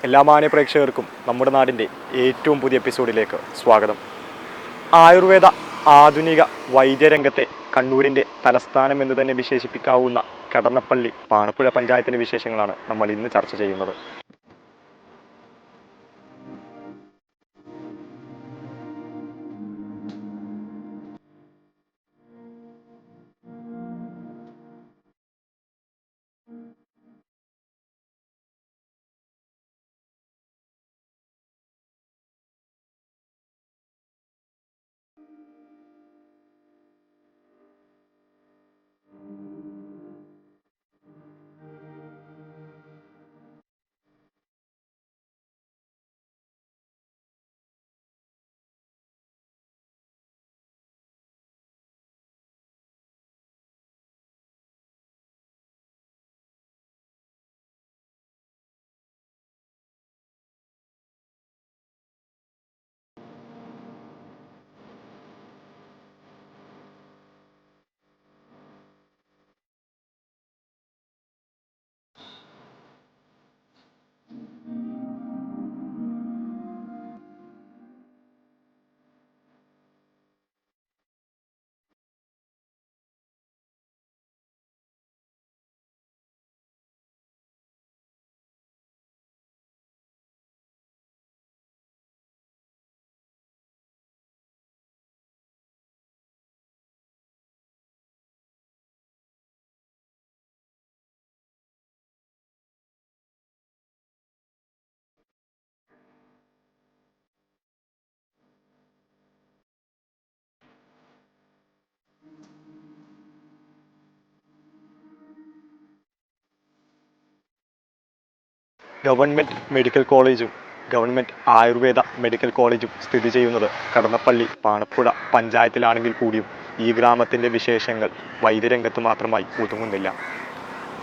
എല്ലാ മാന്യ പ്രേക്ഷകർക്കും നമ്മുടെ നാടിൻ്റെ ഏറ്റവും പുതിയ എപ്പിസോഡിലേക്ക് സ്വാഗതം. ആയുർവേദ ആധുനിക വൈദ്യരംഗത്തെ കണ്ണൂരിൻ്റെ തലസ്ഥാനം എന്ന് തന്നെ വിശേഷിപ്പിക്കാവുന്ന കടന്നപ്പള്ളി പാണപ്പുഴ പഞ്ചായത്തിൻ്റെ വിശേഷങ്ങളാണ് നമ്മൾ ഇന്ന് ചർച്ച ചെയ്യുന്നത്. ഗവൺമെൻറ് മെഡിക്കൽ കോളേജും ഗവൺമെൻറ് ആയുർവേദ മെഡിക്കൽ കോളേജും സ്ഥിതി ചെയ്യുന്നത് കടന്നപ്പള്ളി പാണപ്പുഴ പഞ്ചായത്തിലാണെങ്കിൽ കൂടിയും ഈ ഗ്രാമത്തിൻ്റെ വിശേഷങ്ങൾ വൈദ്യരംഗത്ത് മാത്രമായി ഒതുങ്ങുന്നില്ല.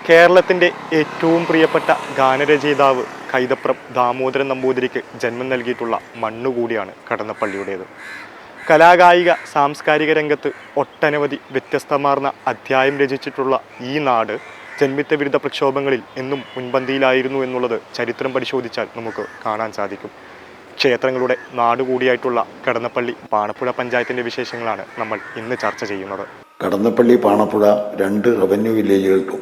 കേരളത്തിൻ്റെ ഏറ്റവും പ്രിയപ്പെട്ട ഗാനരചയിതാവ് കൈതപ്രം ദാമോദരൻ നമ്പൂതിരിക്ക് ജന്മം നൽകിയിട്ടുള്ള മണ്ണുകൂടിയാണ് കടന്നപ്പള്ളിയുടേത്. കലാകായിക സാംസ്കാരിക രംഗത്ത് ഒട്ടനവധി വ്യത്യസ്തമാർന്ന അധ്യായം രചിച്ചിട്ടുള്ള ഈ നാട് ജന്മിത്ത വിരുദ്ധ പ്രക്ഷോഭങ്ങളിൽ എന്നും മുൻപന്തിയിലായിരുന്നു എന്നുള്ളത് ചരിത്രം പരിശോധിച്ചാൽ നമുക്ക് കാണാൻ സാധിക്കും. ക്ഷേത്രങ്ങളുടെ നാടുകൂടിയായിട്ടുള്ള കടന്നപ്പള്ളി പാണപ്പുഴ പഞ്ചായത്തിൻ്റെ വിശേഷങ്ങളാണ് നമ്മൾ ഇന്ന് ചർച്ച ചെയ്യുന്നത്. കടന്നപ്പള്ളി പാണപ്പുഴ 2 റവന്യൂ വില്ലേജുകൾക്കും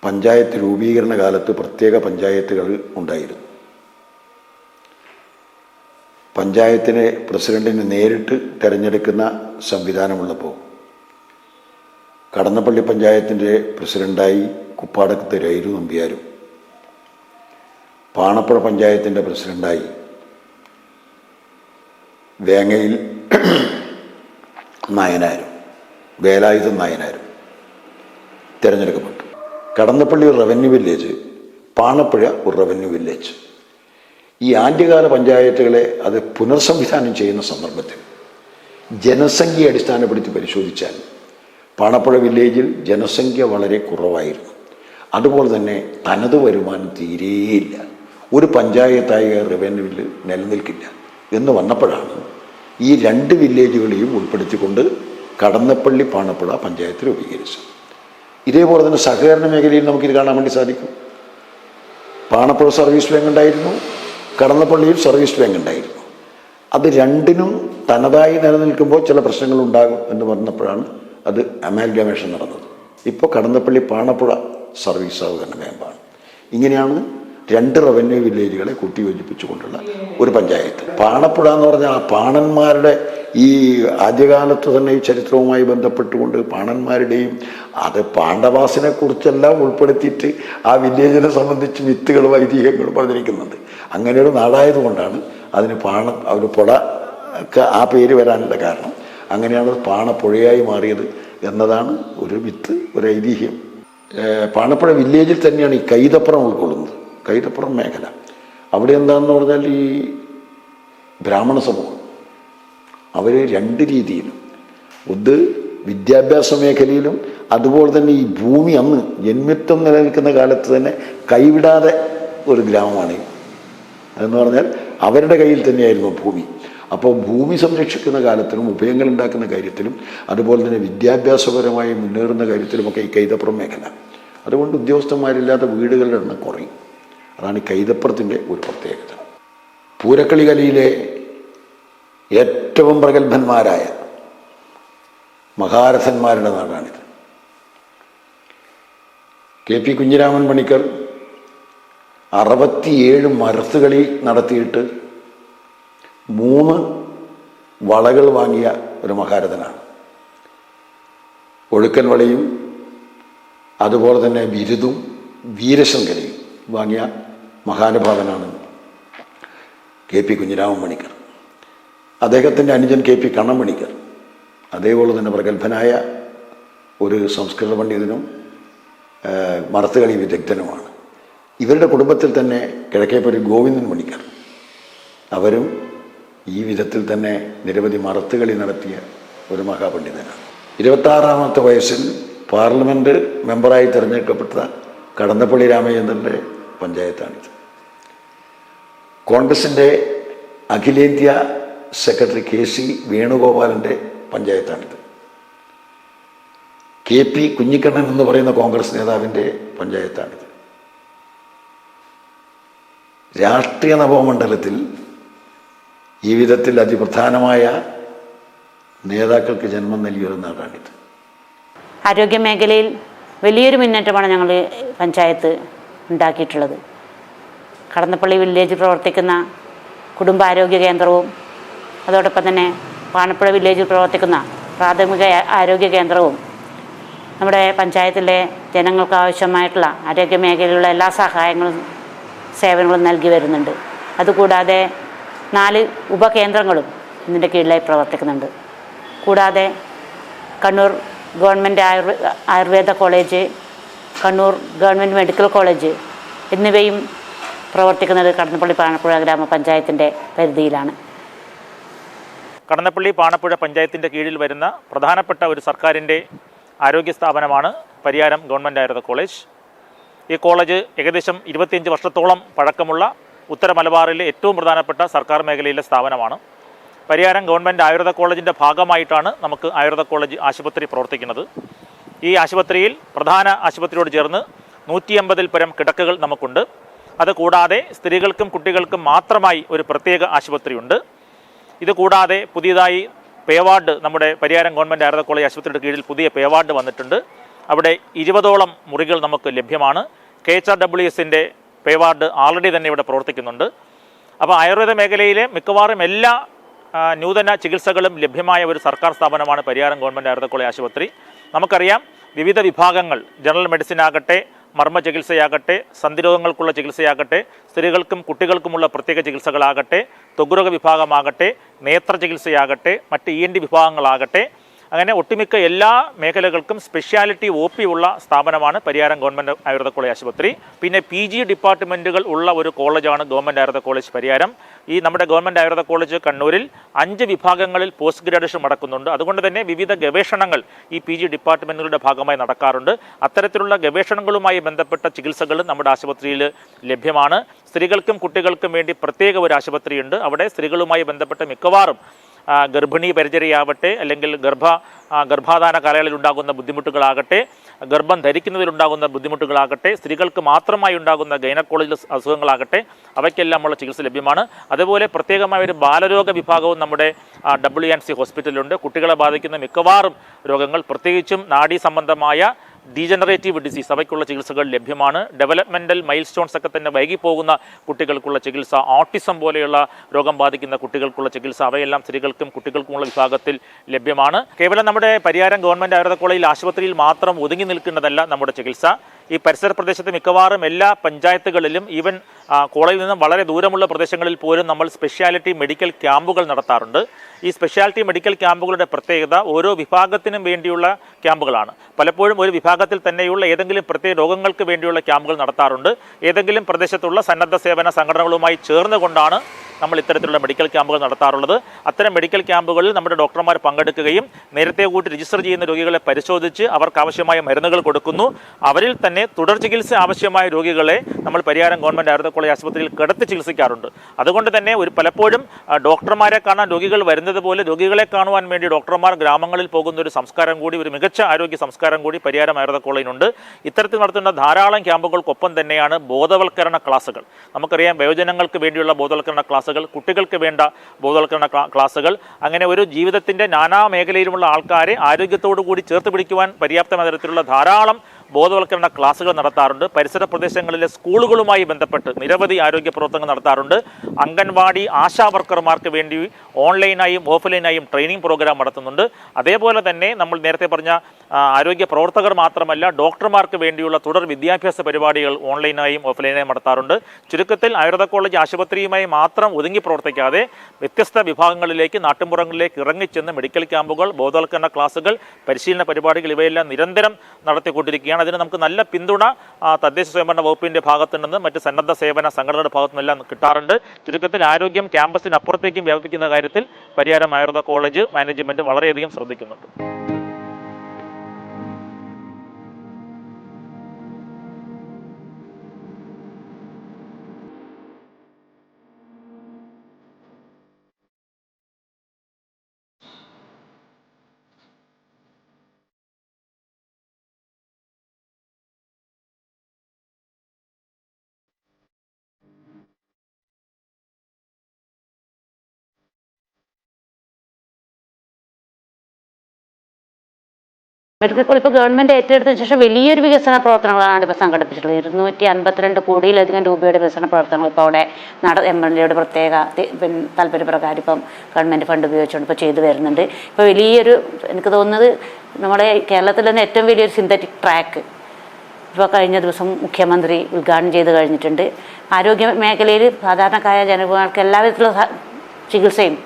പഞ്ചായത്ത് രൂപീകരണ കാലത്ത് പ്രത്യേക പഞ്ചായത്തുകൾ ഉണ്ടായിരുന്നു. പഞ്ചായത്തിനെ പ്രസിഡന്റിന് നേരിട്ട് തിരഞ്ഞെടുക്കുന്ന സംവിധാനമുള്ളപ്പോൾ കടന്നപ്പള്ളി പഞ്ചായത്തിൻ്റെ പ്രസിഡന്റായി കുപ്പാടത്ത് രൈരു നമ്പ്യാരും പാണപ്പുഴ പഞ്ചായത്തിൻ്റെ പ്രസിഡന്റായി വേങ്ങയിൽ നായനാരും വേലായുധം നായനാരും തിരഞ്ഞെടുക്കപ്പെട്ടു. കടന്നപ്പള്ളി ഒരു റവന്യൂ വില്ലേജ്, പാണപ്പുഴ ഒരു റവന്യൂ വില്ലേജ്. ഈ ആദ്യകാല പഞ്ചായത്തുകളെ അത് പുനർസംവിധാനം ചെയ്യുന്ന സന്ദർഭത്തിൽ ജനസംഖ്യയെ അടിസ്ഥാനപ്പെടുത്തി പരിശോധിച്ചാൽ പാണപ്പുഴ വില്ലേജിൽ ജനസംഖ്യ വളരെ കുറവായിരുന്നു. അതുപോലെ തന്നെ തനത് വരുമാനം തീരെയില്ല. ഒരു പഞ്ചായത്തായ റവന്യൂവിൽ നിലനിൽക്കില്ല എന്ന് വന്നപ്പോഴാണ് ഈ 2 വില്ലേജുകളെയും ഉൾപ്പെടുത്തിക്കൊണ്ട് കടന്നപ്പള്ളി പാണപ്പുഴ പഞ്ചായത്ത് രൂപീകരിച്ചത്. ഇതേപോലെ തന്നെ സഹകരണ മേഖലയിൽ നമുക്കിത് കാണാൻ വേണ്ടി സാധിക്കും. പാണപ്പുഴ സർവീസ് ബാങ്ക് ഉണ്ടായിരുന്നു, കടന്നപ്പള്ളിയിൽ സർവീസ് ബാങ്ക് ഉണ്ടായിരുന്നു. അത് രണ്ടിനും തനതായി നിലനിൽക്കുമ്പോൾ ചില പ്രശ്നങ്ങളുണ്ടാകും എന്ന് പറഞ്ഞപ്പോഴാണ് അത് അമാൽഗമേഷൻ നടന്നത്. ഇപ്പോൾ കടന്നപ്പള്ളി പാണപ്പുഴ സർവീസ് സഹകരണ ബാങ്കാണ്. ഇങ്ങനെയാണ് 2 റവന്യൂ വില്ലേജുകളെ കൂട്ടിയോജിപ്പിച്ചുകൊണ്ടുള്ള ഒരു പഞ്ചായത്ത്. പാണപ്പുഴ എന്ന് പറഞ്ഞാൽ ആ പാണന്മാരുടെ ഈ ആദ്യകാലത്ത് തന്നെ ഈ ചരിത്രവുമായി ബന്ധപ്പെട്ടുകൊണ്ട് പാണന്മാരുടെയും അത് പാണ്ഡവാസിനെ കുറിച്ചെല്ലാം ഉൾപ്പെടുത്തിയിട്ട് ആ വില്ലേജിനെ സംബന്ധിച്ച് വിത്തുകളും ഐതിഹ്യങ്ങളും പറഞ്ഞിരിക്കുന്നുണ്ട്. അങ്ങനെ ഒരു നാടായതുകൊണ്ടാണ് അതിന് ഒരു പുഴ ആ പേര് വരാനുള്ള കാരണം. അങ്ങനെയാണ് പാണപ്പുഴയായി മാറിയത് എന്നതാണ് ഒരു വിത്ത്, ഒരു ഐതിഹ്യം. പാണപ്പുഴ വില്ലേജിൽ തന്നെയാണ് ഈ കൈതപ്പുറം ഉൾക്കൊള്ളുന്നത്. കൈതപ്പുറം മേഖല അവിടെ എന്താണെന്ന് പറഞ്ഞാൽ ഈ ബ്രാഹ്മണ സമൂഹം അവർ 2 രീതിയിലും, ഒന്ന് വിദ്യാഭ്യാസ മേഖലയിലും അതുപോലെ തന്നെ ഈ ഭൂമി അന്ന് ജന്മിത്വം നിലനിൽക്കുന്ന കാലത്ത് തന്നെ കൈവിടാതെ ഒരു ഗ്രാമമാണ്. അതെന്ന് പറഞ്ഞാൽ അവരുടെ കയ്യിൽ തന്നെയായിരുന്നു ഭൂമി. അപ്പോൾ ഭൂമി സംരക്ഷിക്കുന്ന കാലത്തിലും ഉഭയങ്ങൾ ഉണ്ടാക്കുന്ന കാര്യത്തിലും അതുപോലെ തന്നെ വിദ്യാഭ്യാസപരമായി മുന്നേറുന്ന കാര്യത്തിലുമൊക്കെ ഈ കൈതപ്പുറം മേഖല. അതുകൊണ്ട് ഉദ്യോഗസ്ഥന്മാരില്ലാത്ത വീടുകളുടെ എണ്ണം കുറയും. അതാണ് ഈ കൈതപ്പുറത്തിൻ്റെ ഒരു പ്രത്യേകത. പൂരക്കളി കലയിലെ ഏറ്റവും പ്രഗത്ഭന്മാരായ മഹാരഥന്മാരുടെ നാടാണിത്. കെ പി കുഞ്ഞിരാമൻ പണിക്കർ 67 മരത്തുകളി നടത്തിയിട്ട് 3 വളകൾ വാങ്ങിയ ഒരു മഹാരഥനാണ്. ഒഴുക്കൻ വളയും അതുപോലെ തന്നെ ബിരുദും വീരശൃംഖലയും വാങ്ങിയ മഹാനുഭാവനാണ് കെ പി കുഞ്ഞിരാമൻ പണിക്കർ. അദ്ദേഹത്തിൻ്റെ അനുജൻ കെ പി കണ്ണൻ പണിക്കർ അതേപോലെ തന്നെ പ്രഗത്ഭനായ ഒരു സംസ്കൃത പണ്ഡിതനും മറത്തുകളി വിദഗ്ധനുമാണ്. ഇവരുടെ കുടുംബത്തിൽ തന്നെ കിഴക്കേപ്പുരി ഗോവിന്ദൻ പണിക്കർ, അവരും ഈ വിധത്തിൽ തന്നെ നിരവധി മറത്തുകളി നടത്തിയ ഒരു മഹാപണ്ഡിതനാണ്. 26-ാമത്തെ വയസ്സിൽ പാർലമെൻറ്റ് മെമ്പറായി തിരഞ്ഞെടുക്കപ്പെട്ട കടന്നപ്പള്ളി രാമചന്ദ്രൻ്റെ പഞ്ചായത്താണിത്. കോൺഗ്രസിൻ്റെ അഖിലേന്ത്യാ സെക്രട്ടറി കെ സി വേണുഗോപാലൻ്റെ പഞ്ചായത്താണിത്. കെ പി കുഞ്ഞിക്കണ്ണൻ എന്ന് പറയുന്ന കോൺഗ്രസ് നേതാവിൻ്റെ പഞ്ചായത്താണിത്. രാഷ്ട്രീയ നവമണ്ഡലത്തിൽ ഈ വിധത്തിൽ അതിപ്രധാനമായ നേതാക്കൾക്ക് ജന്മം നൽകിയൊരു നാടാണിത്. ആരോഗ്യ മേഖലയിൽ വലിയൊരു മുന്നേറ്റമാണ് ഞങ്ങൾ പഞ്ചായത്ത് ഉണ്ടാക്കിയിട്ടുള്ളത്. കടന്നപ്പള്ളി വില്ലേജിൽ പ്രവർത്തിക്കുന്ന കുടുംബാരോഗ്യ കേന്ദ്രവും അതോടൊപ്പം തന്നെ പാണപ്പുഴ വില്ലേജിൽ പ്രവർത്തിക്കുന്ന പ്രാഥമിക ആരോഗ്യ കേന്ദ്രവും നമ്മുടെ പഞ്ചായത്തിലെ ജനങ്ങൾക്ക് ആവശ്യമായിട്ടുള്ള ആരോഗ്യ മേഖലയിലുള്ള എല്ലാ സഹായങ്ങളും സേവനങ്ങളും നൽകി വരുന്നുണ്ട്. അതുകൂടാതെ 4 ഉപകേന്ദ്രങ്ങളും ഇതിൻ്റെ കീഴിലായി പ്രവർത്തിക്കുന്നുണ്ട്. കൂടാതെ Kannur government Ayurveda college, Kannur government medical college എന്നിവയും പ്രവർത്തിക്കുന്നത് കടന്നപ്പള്ളി പാണപ്പുഴ ഗ്രാമപഞ്ചായത്തിൻ്റെ പരിധിയിലാണ്. കടന്നപ്പള്ളി പാണപ്പുഴ പഞ്ചായത്തിൻ്റെ കീഴിൽ വരുന്ന പ്രധാനപ്പെട്ട ഒരു സർക്കാരിൻ്റെ ആരോഗ്യ സ്ഥാപനമാണ് പരിയാരം ഗവൺമെൻറ് ആയുർവേദ കോളേജ്. ഈ കോളേജ് ഏകദേശം 25 വർഷത്തോളം പഴക്കമുള്ള ഉത്തര മലബാറിലെ ഏറ്റവും പ്രധാനപ്പെട്ട സർക്കാർ മേഖലയിലെ സ്ഥാപനമാണ്. പരിയാരം ഗവൺമെൻറ് ആയുർവേദ കോളേജിൻ്റെ ഭാഗമായിട്ടാണ് നമുക്ക് ആയുർവേദ കോളേജ് ആശുപത്രി പ്രവർത്തിക്കുന്നത്. ഈ ആശുപത്രിയിൽ പ്രധാന ആശുപത്രിയോട് ചേർന്ന് 150-ൽ പരം കിടക്കകൾ നമുക്കുണ്ട്. അതുകൂടാതെ സ്ത്രീകൾക്കും കുട്ടികൾക്കും മാത്രമായി ഒരു പ്രത്യേക ആശുപത്രിയുണ്ട്. ഇതുകൂടാതെ പുതിയതായി പേവാർഡ് നമ്മുടെ പരിയാരം ഗവൺമെൻറ് ആയുർവേദ കോളേജ് ആശുപത്രിയുടെ കീഴിൽ പുതിയ പേവാർഡ് വന്നിട്ടുണ്ട്. അവിടെ 20ഓളം മുറികൾ നമുക്ക് ലഭ്യമാണ്. KHRWSൻ്റെ പേവാർഡ് ആൾറെഡി തന്നെ ഇവിടെ പ്രവർത്തിക്കുന്നുണ്ട്. അപ്പോൾ ആയുർവേദ മേഖലയിലെ മിക്കവാറും എല്ലാ നൂതന ചികിത്സകളും ലഭ്യമായ ഒരു സർക്കാർ സ്ഥാപനമാണ് പരിയാരം ഗവൺമെൻറ് ആയുർവേദ കോളേജ് ആശുപത്രി. നമുക്കറിയാം, വിവിധ വിഭാഗങ്ങൾ, ജനറൽ മെഡിസിൻ ആകട്ടെ, മർമ്മ ചികിത്സയാകട്ടെ, സന്ധിരോഗങ്ങൾക്കുള്ള ചികിത്സയാകട്ടെ, സ്ത്രീകൾക്കും കുട്ടികൾക്കുമുള്ള പ്രത്യേക ചികിത്സകളാകട്ടെ, ത്വഗ്രോഗ വിഭാഗമാകട്ടെ, നേത്ര ചികിത്സയാകട്ടെ, മറ്റ് ENT വിഭാഗങ്ങളാകട്ടെ, അങ്ങനെ ഒട്ടുമിക്ക എല്ലാ മേഖലകൾക്കും സ്പെഷ്യാലിറ്റി OP ഉള്ള സ്ഥാപനമാണ് പരിയാരം ഗവൺമെൻറ് ആയുർവേദ കോളേജ് ആശുപത്രി. പിന്നെ PG ഡിപ്പാർട്ട്മെൻറ്റുകൾ ഉള്ള ഒരു കോളേജാണ് ഗവൺമെൻറ് ആയുർവേദ കോളേജ് പരിയാരം. ഈ നമ്മുടെ ഗവൺമെൻറ് ആയുർവേദ കോളേജ് കണ്ണൂരിൽ 5 വിഭാഗങ്ങളിൽ പോസ്റ്റ് ഗ്രാജുവേഷൻ നടക്കുന്നുണ്ട്. അതുകൊണ്ട് തന്നെ വിവിധ ഗവേഷണങ്ങൾ ഈ PG ഡിപ്പാർട്ട്മെൻറ്റുകളുടെ ഭാഗമായി നടക്കാറുണ്ട്. അത്തരത്തിലുള്ള ഗവേഷണങ്ങളുമായി ബന്ധപ്പെട്ട ചികിത്സകൾ നമ്മുടെ ആശുപത്രിയിൽ ലഭ്യമാണ്. സ്ത്രീകൾക്കും കുട്ടികൾക്കും വേണ്ടി പ്രത്യേക ഒരു ആശുപത്രിയുണ്ട്. അവിടെ സ്ത്രീകളുമായി ബന്ധപ്പെട്ട മിക്കവാറും ഗർഭിണി പരിചര്യയാവട്ടെ, അല്ലെങ്കിൽ ഗർഭാധാന കാലയളവിൽ ഉണ്ടാകുന്ന ബുദ്ധിമുട്ടുകളാകട്ടെ, ഗർഭം ധരിക്കുന്നതിലുണ്ടാകുന്ന ബുദ്ധിമുട്ടുകളാകട്ടെ, സ്ത്രീകൾക്ക് മാത്രമായി ഉണ്ടാകുന്ന ഗൈനക്കോളജി അസുഖങ്ങളാകട്ടെ, അവയ്ക്കെല്ലാമുള്ള ചികിത്സ ലഭ്യമാണ്. അതുപോലെ പ്രത്യേകമായ ഒരു ബാലരോഗ വിഭാഗവും നമ്മുടെ WNC ഹോസ്പിറ്റലിലുണ്ട്. കുട്ടികളെ ബാധിക്കുന്ന മിക്കവാറും രോഗങ്ങൾ, പ്രത്യേകിച്ചും നാഡീ സംബന്ധമായ ഡീജനറേറ്റീവ് ഡിസീസ്, അവയ്ക്കുള്ള ചികിത്സകൾ ലഭ്യമാണ്. ഡെവലപ്മെൻ്റൽ മൈൽ സ്റ്റോൺസ് ഒക്കെ തന്നെ വൈകിപ്പോകുന്ന കുട്ടികൾക്കുള്ള ചികിത്സ, ഓട്ടിസം പോലെയുള്ള രോഗം ബാധിക്കുന്ന കുട്ടികൾക്കുള്ള ചികിത്സ, അവയെല്ലാം സ്ത്രീകൾക്കും കുട്ടികൾക്കുമുള്ള വിഭാഗത്തിൽ ലഭ്യമാണ്. കേവലം നമ്മുടെ പരിയാരം ഗവൺമെൻറ് ആയുർവേദ കോളേജിൽ ആശുപത്രിയിൽ മാത്രം ഒതുങ്ങി നിൽക്കുന്നതല്ല നമ്മുടെ ചികിത്സ. ഈ പരിസര പ്രദേശത്തെ മിക്കവാറും എല്ലാ പഞ്ചായത്തുകളിലും, ഈവൻ കോളേജിൽ നിന്നും വളരെ ദൂരമുള്ള പ്രദേശങ്ങളിൽ പോലും നമ്മൾ സ്പെഷ്യാലിറ്റി മെഡിക്കൽ ക്യാമ്പുകൾ നടത്താറുണ്ട്. ഈ സ്പെഷ്യാലിറ്റി മെഡിക്കൽ ക്യാമ്പുകളുടെ പ്രത്യേകത ഓരോ വിഭാഗത്തിനും വേണ്ടിയുള്ള ക്യാമ്പുകളാണ്. പലപ്പോഴും ഒരു വിഭാഗത്തിൽ തന്നെയുള്ള ഏതെങ്കിലും പ്രത്യേക രോഗങ്ങൾക്ക് വേണ്ടിയുള്ള ക്യാമ്പുകൾ നടത്താറുണ്ട്. ഏതെങ്കിലും പ്രദേശത്തുള്ള സന്നദ്ധ സേവന സംഘടനകളുമായി ചേർന്നുകൊണ്ടാണ് നമ്മൾ ഇത്തരത്തിലുള്ള മെഡിക്കൽ ക്യാമ്പുകൾ നടത്താറുള്ളത്. അത്തരം മെഡിക്കൽ ക്യാമ്പുകളിൽ നമ്മുടെ ഡോക്ടർമാർ പങ്കെടുക്കുകയും നേരത്തെ കൂട്ടി രജിസ്റ്റർ ചെയ്യുന്ന രോഗികളെ പരിശോധിച്ച് അവർക്ക് ആവശ്യമായ മരുന്നുകൾ കൊടുക്കുന്നു. അവരിൽ തന്നെ തുടർ ചികിത്സ ആവശ്യമായ രോഗികളെ നമ്മൾ പരിയാരം ഗവൺമെൻറ് ആയുർവേദ കോളേജ് ആശുപത്രിയിൽ കിടത്തി ചികിത്സിക്കാറുണ്ട്. അതുകൊണ്ട് തന്നെ പലപ്പോഴും ഡോക്ടർമാരെ കാണാൻ രോഗികൾ വരുന്നത് പോലെ രോഗികളെ കാണുവാൻ വേണ്ടി ഡോക്ടർമാർ ഗ്രാമങ്ങളിൽ പോകുന്ന ഒരു സംസ്കാരം കൂടി, ഒരു മികച്ച ആരോഗ്യ സംസ്കാരം കൂടി പരിയാരം ആയുർവേദ കോളേജിനുണ്ട്. ഇത്തരത്തിൽ നടത്തുന്ന ധാരാളം ക്യാമ്പുകൾക്കൊപ്പം തന്നെയാണ് ബോധവൽക്കരണ ക്ലാസുകൾ. നമുക്കറിയാം, വയോജനങ്ങൾക്ക് വേണ്ടിയുള്ള ബോധവൽക്കരണ ക്ലാസുകൾ, കുട്ടികൾക്ക് വേണ്ട ബോധവൽക്കരണ ക്ലാസുകൾ, അങ്ങനെ ഒരു ജീവിതത്തിൻ്റെ നാനാ മേഖലയിലുമുള്ള ആൾക്കാരെ ആരോഗ്യത്തോടു കൂടി ചേർത്ത് പിടിക്കുവാൻ പര്യാപ്തമായ തരത്തിലുള്ള ധാരാളം ബോധവൽക്കരണ ക്ലാസുകൾ നടത്താറുണ്ട്. പരിസര പ്രദേശങ്ങളിലെ സ്കൂളുകളുമായി ബന്ധപ്പെട്ട് നിരവധി ആരോഗ്യ പ്രവർത്തനങ്ങൾ നടത്താറുണ്ട്. അംഗൻവാടി ആശാ വർക്കർമാർക്ക് വേണ്ടി ഓൺലൈനായും ഓഫ്ലൈനായും ട്രെയിനിങ് പ്രോഗ്രാം നടത്തുന്നുണ്ട്. അതേപോലെ തന്നെ നമ്മൾ നേരത്തെ പറഞ്ഞ ആരോഗ്യ പ്രവർത്തകർ മാത്രമല്ല, ഡോക്ടർമാർക്ക് വേണ്ടിയുള്ള തുടർ വിദ്യാഭ്യാസ പരിപാടികൾ ഓൺലൈനായും ഓഫ്ലൈനായും നടത്താറുണ്ട്. ചുരുക്കത്തിൽ ആയുർവേദ കോളേജ് ആശുപത്രിയുമായി മാത്രം ഒതുങ്ങി പ്രവർത്തിക്കാതെ വ്യത്യസ്ത വിഭാഗങ്ങളിലേക്ക്, നാട്ടുമ്പുറങ്ങളിലേക്ക് ഇറങ്ങിച്ചെന്ന് മെഡിക്കൽ ക്യാമ്പുകൾ, ബോധവൽക്കരണ ക്ലാസുകൾ, പരിശീലന പരിപാടികൾ ഇവയെല്ലാം നിരന്തരം നടത്തിക്കൊണ്ടിരിക്കുകയാണ്. അതിന് നമുക്ക് നല്ല പിന്തുണ തദ്ദേശ സ്വയംഭരണ വകുപ്പിൻ്റെ ഭാഗത്തു നിന്ന്, മറ്റ് സന്നദ്ധ സേവന സംഘടനയുടെ ഭാഗത്തു നിന്നെല്ലാം കിട്ടാറുണ്ട്. ചുരുക്കത്തിൽ ആരോഗ്യം ക്യാമ്പസിനപ്പുറത്തേക്കും വ്യാപിപ്പിക്കുന്ന കാര്യത്തിൽ പരിയാരം ആയുർവേദ കോളേജ് മാനേജ്മെൻറ്റ് വളരെയധികം ശ്രദ്ധിക്കുന്നുണ്ട്. മെഡിക്കൽ കോളേജ് ഇപ്പോൾ ഗവൺമെൻറ് ഏറ്റെടുത്തതിന് ശേഷം വലിയൊരു വികസന പ്രവർത്തനങ്ങളാണ് ഇപ്പോൾ സംഘടിപ്പിച്ചിട്ടുള്ളത്. 252 കോടിയിലധികം രൂപയുടെ വികസന പ്രവർത്തനങ്ങൾ ഇപ്പോൾ അവിടെ MLAയുടെ പ്രത്യേക താല്പര്യപ്രകാരം ഇപ്പം ഗവൺമെൻറ് ഫണ്ട് ഉപയോഗിച്ചുകൊണ്ട് ഇപ്പോൾ ചെയ്തു വരുന്നുണ്ട്. ഇപ്പോൾ വലിയൊരു, എനിക്ക് തോന്നുന്നത് നമ്മുടെ കേരളത്തിൽ തന്നെ ഏറ്റവും വലിയൊരു സിന്തറ്റിക് ട്രാക്ക് ഇപ്പോൾ കഴിഞ്ഞ ദിവസം മുഖ്യമന്ത്രി ഉദ്ഘാടനം ചെയ്ത് കഴിഞ്ഞിട്ടുണ്ട്. ആരോഗ്യ മേഖലയിൽ സാധാരണക്കാരായ ജനങ്ങൾക്ക് എല്ലാവിധത്തിലുള്ള ചികിത്സയും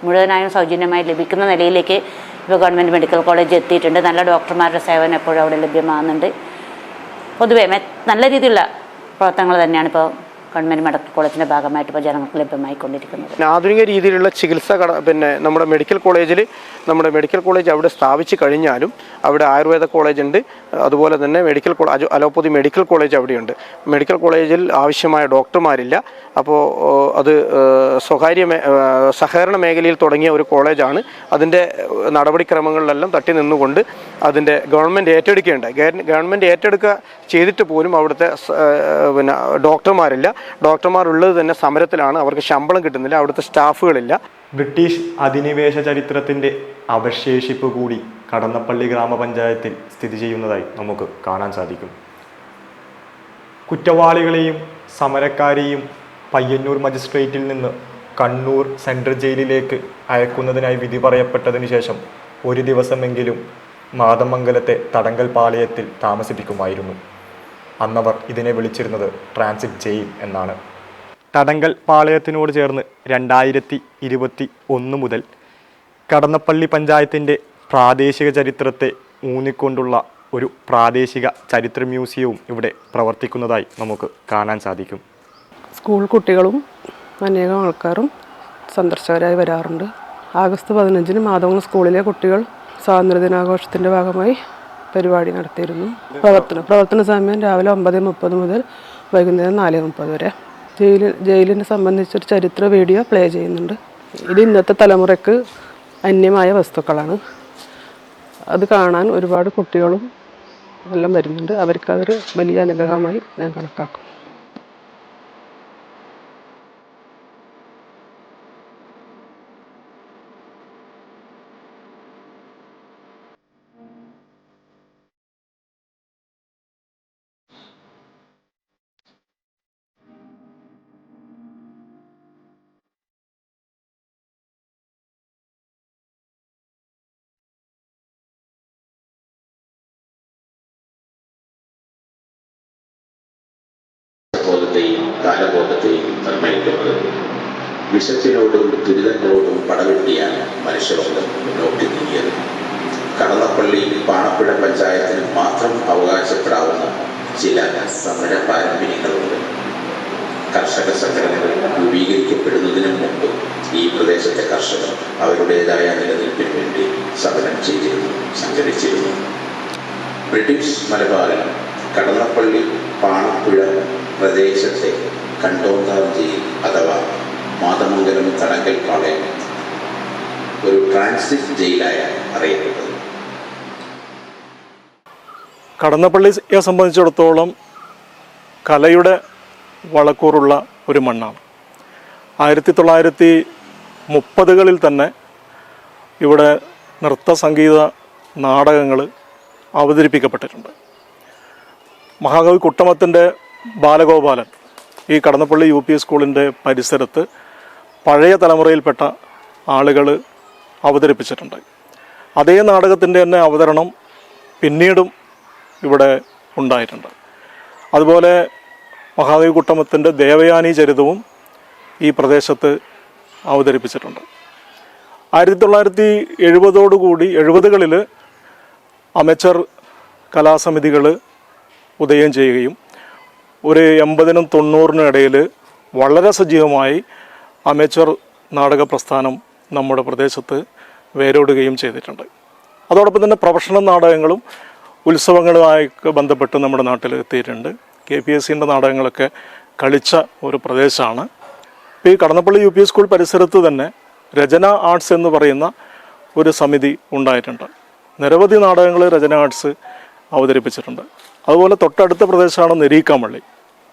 മുഴുവനായും സൗജന്യമായി ലഭിക്കുന്ന നിലയിലേക്ക് ഇപ്പോൾ ഗവൺമെൻറ് മെഡിക്കൽ കോളേജ് എത്തിയിട്ടുണ്ട്. നല്ല ഡോക്ടർമാരുടെ സേവനം എപ്പോഴും അവിടെ ലഭ്യമാകുന്നുണ്ട്. പൊതുവെ നല്ല രീതിയിലുള്ള പ്രവർത്തനങ്ങൾ തന്നെയാണ് ഇപ്പോൾ ഗവൺമെൻറ് മെഡിക്കൽ കോളേജിൻ്റെ ഭാഗമായിട്ട് ഇപ്പോൾ ജനങ്ങൾക്ക് ലഭ്യമായിക്കൊണ്ടിരിക്കുന്നത്. ആധുനിക രീതിയിലുള്ള ചികിത്സ നമ്മുടെ മെഡിക്കൽ കോളേജ് അവിടെ സ്ഥാപിച്ചു കഴിഞ്ഞാലും അവിടെ ആയുർവേദ കോളേജ് ഉണ്ട്. അതുപോലെ തന്നെ അലോപ്പതി മെഡിക്കൽ കോളേജ് അവിടെയുണ്ട്. മെഡിക്കൽ കോളേജിൽ ആവശ്യമായ ഡോക്ടർമാരില്ല. അപ്പോൾ അത് സഹകരണ മേഖലയിൽ തുടങ്ങിയ ഒരു കോളേജാണ്. അതിൻ്റെ നടപടിക്രമങ്ങളിലെല്ലാം തട്ടി നിന്നുകൊണ്ട് അതിൻ്റെ ഗവൺമെൻറ് ഏറ്റെടുക്കുക ചെയ്തിട്ട് പോലും അവിടുത്തെ ഡോക്ടർമാരില്ല. ഡോക്ടർമാരുള്ളത് തന്നെ സമരത്തിലാണ്. അവർക്ക് ശമ്പളം കിട്ടുന്നില്ല. അവിടുത്തെ സ്റ്റാഫുകളില്ല. ബ്രിട്ടീഷ് അധിനിവേശ ചരിത്രത്തിൻ്റെ അവശേഷിപ്പ് കൂടി കടന്നപ്പള്ളി ഗ്രാമപഞ്ചായത്തിൽ സ്ഥിതി ചെയ്യുന്നതായി നമുക്ക് കാണാൻ സാധിക്കും. കുറ്റവാളികളെയും സമരക്കാരെയും പയ്യന്നൂർ മജിസ്ട്രേറ്റിൽ നിന്ന് കണ്ണൂർ സെൻട്രൽ ജയിലിലേക്ക് അയക്കുന്നതിനായി വിധി പറയപ്പെട്ടതിന് ശേഷം ഒരു ദിവസമെങ്കിലും മാതമംഗലത്തെ തടങ്കൽ പാളയത്തിൽ താമസിപ്പിക്കുമായിരുന്നു. അന്നവർ ഇതിനെ വിളിച്ചിരുന്നത് ട്രാൻസിറ്റ് ജയിൽ എന്നാണ്. തടങ്കൽ പാളയത്തിനോട് ചേർന്ന് 2021 മുതൽ കടന്നപ്പള്ളി പഞ്ചായത്തിൻ്റെ പ്രാദേശിക ചരിത്രത്തെ ഊന്നിക്കൊണ്ടുള്ള ഒരു പ്രാദേശിക ചരിത്ര മ്യൂസിയവും ഇവിടെ പ്രവർത്തിക്കുന്നതായി നമുക്ക് കാണാൻ സാധിക്കും. സ്കൂൾ കുട്ടികളും അനേകം ആൾക്കാരും സന്ദർശകരായി വരാറുണ്ട്. ആഗസ്റ്റ് 15 മാതമംഗലം സ്കൂളിലെ കുട്ടികൾ സ്വാതന്ത്ര്യദിനാഘോഷത്തിൻ്റെ ഭാഗമായി പരിപാടി നടത്തിയിരുന്നു. പ്രവർത്തന സമയം രാവിലെ 9:30 മുതൽ വൈകുന്നേരം 4:30 വരെ. ജയിലിനെ സംബന്ധിച്ചൊരു ചരിത്ര വീഡിയോ പ്ലേ ചെയ്യുന്നുണ്ട്. ഇത് ഇന്നത്തെ തലമുറയ്ക്ക് അന്യമായ വസ്തുക്കളാണ്. അത് കാണാൻ ഒരുപാട് കുട്ടികളും എല്ലാം വരുന്നുണ്ട്. അവർക്കതൊരു വലിയ അനുഗ്രഹമായി ഞാൻ കണക്കാക്കും. ബോധത്തെയും കാലബോധത്തെയും നിർണ്ണയിക്കുന്നത് വിഷത്തിനോടും ദുരിതങ്ങളോടും പടവെട്ടിയാണ് മനുഷ്യവർഗം മുന്നോട്ട് നീങ്ങിയത്. കടന്നപ്പള്ളി പാണപ്പുഴ പഞ്ചായത്തിന് മാത്രം അവകാശപ്പെടാവുന്ന ചില സമര പാരമ്പര്യങ്ങളുണ്ട്. കർഷക സംഘടനകൾ രൂപീകരിക്കപ്പെടുന്നതിനും മുമ്പ് ഈ പ്രദേശത്തെ കർഷകർ അവരുടേതായ നിലനിൽപ്പിന് വേണ്ടി സമരം ചെയ്തിരുന്നു, സംഘടിച്ചിരുന്നു. ബ്രിട്ടീഷ് മലബാറിൽ കടന്നപ്പള്ളി പാണപ്പുഴ പ്രദേശത്തെ കണ്ടോന്താർ ജയിൽ അഥവാ മാതമംഗലം തടങ്കൽ പാളയം ഒരു ട്രാൻസിറ്റ് ജയിലായ അറിയപ്പെട്ടത്. കടന്നപ്പള്ളിയെ സംബന്ധിച്ചിടത്തോളം കലയുടെ വളക്കൂറുള്ള ഒരു മണ്ണാണ്. 1930കളിൽ തന്നെ ഇവിടെ നൃത്ത സംഗീത നാടകങ്ങൾ അവതരിപ്പിക്കപ്പെട്ടിട്ടുണ്ട്. മഹാകവി കുട്ടമത്തിൻ്റെ ബാലഗോപാലൻ ഈ കടന്നപ്പള്ളി UP സ്കൂളിൻ്റെ പരിസരത്ത് പഴയ തലമുറയിൽപ്പെട്ട ആളുകൾ അവതരിപ്പിച്ചിട്ടുണ്ട്. അതേ നാടകത്തിൻ്റെ തന്നെ അവതരണം പിന്നീടും ഇവിടെ ഉണ്ടായിട്ടുണ്ട്. അതുപോലെ മഹാകവി കുട്ടമത്തിൻ്റെ ദേവയാനി ചരിതവും ഈ പ്രദേശത്ത് അവതരിപ്പിച്ചിട്ടുണ്ട്. 1970കളിൽ അമേച്ചർ കലാസമിതികൾ ഉദയം ചെയ്യുകയും ഒരു 80നും 90നും ഇടയിൽ വളരെ സജീവമായി അമേച്ചർ നാടക പ്രസ്ഥാനം നമ്മുടെ പ്രദേശത്ത് വേരോടുകയും ചെയ്തിട്ടുണ്ട്. അതോടൊപ്പം തന്നെ പ്രൊഫഷണൽ നാടകങ്ങളും ഉത്സവങ്ങളുമായി ബന്ധപ്പെട്ട് നമ്മുടെ നാട്ടിൽ എത്തിയിട്ടുണ്ട്. KPSCൻ്റെ നാടകങ്ങളൊക്കെ കളിച്ച ഒരു പ്രദേശമാണ്. ഇപ്പോൾ ഈ കടന്നപ്പള്ളി UP സ്കൂൾ പരിസരത്ത് തന്നെ രചന ആർട്സ് എന്ന് പറയുന്ന ഒരു സമിതി ഉണ്ടായിട്ടുണ്ട്. നിരവധി നാടകങ്ങൾ രചന ആർട്സ് അവതരിപ്പിച്ചിട്ടുണ്ട്. അതുപോലെ തൊട്ടടുത്ത പ്രദേശമാണ് നെരീക്കാമ്പള്ളി.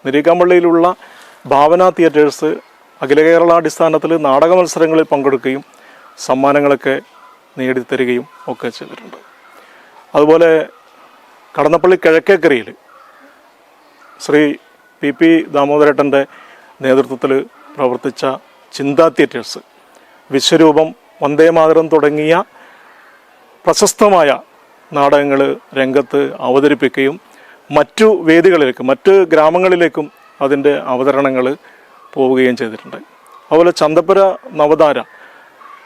നെരീക്കാമ്പള്ളിയിലുള്ള ഭാവന തിയേറ്റേഴ്സ് അഖില കേരളാടിസ്ഥാനത്തിൽ നാടക മത്സരങ്ങളിൽ പങ്കെടുക്കുകയും സമ്മാനങ്ങളൊക്കെ നേടിത്തരികയും ഒക്കെ ചെയ്തിട്ടുണ്ട്. അതുപോലെ കടന്നപ്പള്ളി കിഴക്കേക്കരയിൽ ശ്രീ PP ദാമോദരേട്ടൻ്റെ നേതൃത്വത്തിൽ പ്രവർത്തിച്ച ചിന്താ തിയേറ്റേഴ്സ് വിശ്വരൂപം, വന്ദേമാതരം തുടങ്ങിയ പ്രശസ്തമായ നാടകങ്ങൾ രംഗത്ത് അവതരിപ്പിക്കുകയും മറ്റു വേദികളിലേക്കും മറ്റ് ഗ്രാമങ്ങളിലേക്കും അതിൻ്റെ അവതരണങ്ങൾ പോവുകയും ചെയ്തിട്ടുണ്ട്. അതുപോലെ ചന്തപ്പുര നവതാര,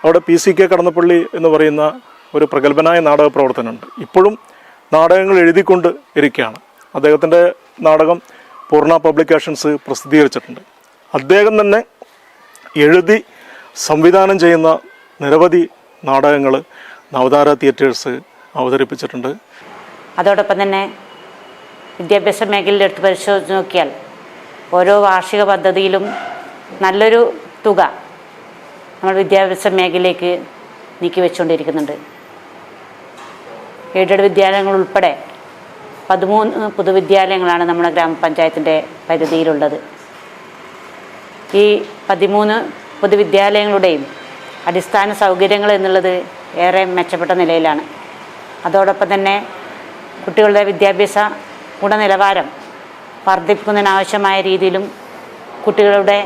അവിടെ PCK കടന്നപ്പള്ളി എന്ന് പറയുന്ന ഒരു പ്രഗത്ഭനായ നാടക പ്രവർത്തനമുണ്ട്. ഇപ്പോഴും നാടകങ്ങൾ എഴുതിക്കൊണ്ട് ഇരിക്കുകയാണ്. അദ്ദേഹത്തിൻ്റെ നാടകം പൂർണ്ണ പബ്ലിക്കേഷൻസ് പ്രസിദ്ധീകരിച്ചിട്ടുണ്ട്. അദ്ദേഹം തന്നെ എഴുതി സംവിധാനം ചെയ്യുന്ന നിരവധി നാടകങ്ങൾ നവതാര തിയേറ്റേഴ്സ് അവതരിപ്പിച്ചിട്ടുണ്ട്. അതോടൊപ്പം തന്നെ വിദ്യാഭ്യാസ മേഖലയിൽ എടുത്ത് പരിശോധിച്ച് നോക്കിയാൽ ഓരോ വാർഷിക പദ്ധതിയിലും നല്ലൊരു തുക നമ്മൾ വിദ്യാഭ്യാസ മേഖലയിലേക്ക് നീക്കി വെച്ചുകൊണ്ടിരിക്കുന്നുണ്ട്. എയ്ഡഡ് വിദ്യാലയങ്ങൾ ഉൾപ്പെടെ 13 പൊതുവിദ്യാലയങ്ങളാണ് നമ്മുടെ ഗ്രാമപഞ്ചായത്തിൻ്റെ പരിധിയിലുള്ളത്. ഈ 13 പൊതുവിദ്യാലയങ്ങളുടെയും അടിസ്ഥാന സൗകര്യങ്ങൾ എന്നുള്ളത് ഏറെ മെച്ചപ്പെട്ട നിലയിലാണ്. അതോടൊപ്പം തന്നെ കുട്ടികളുടെ വിദ്യാഭ്യാസ ഗുണനിലവാരം വർദ്ധിപ്പിക്കുന്നതിനാവശ്യമായ രീതിയിലും കുട്ടികളുടെ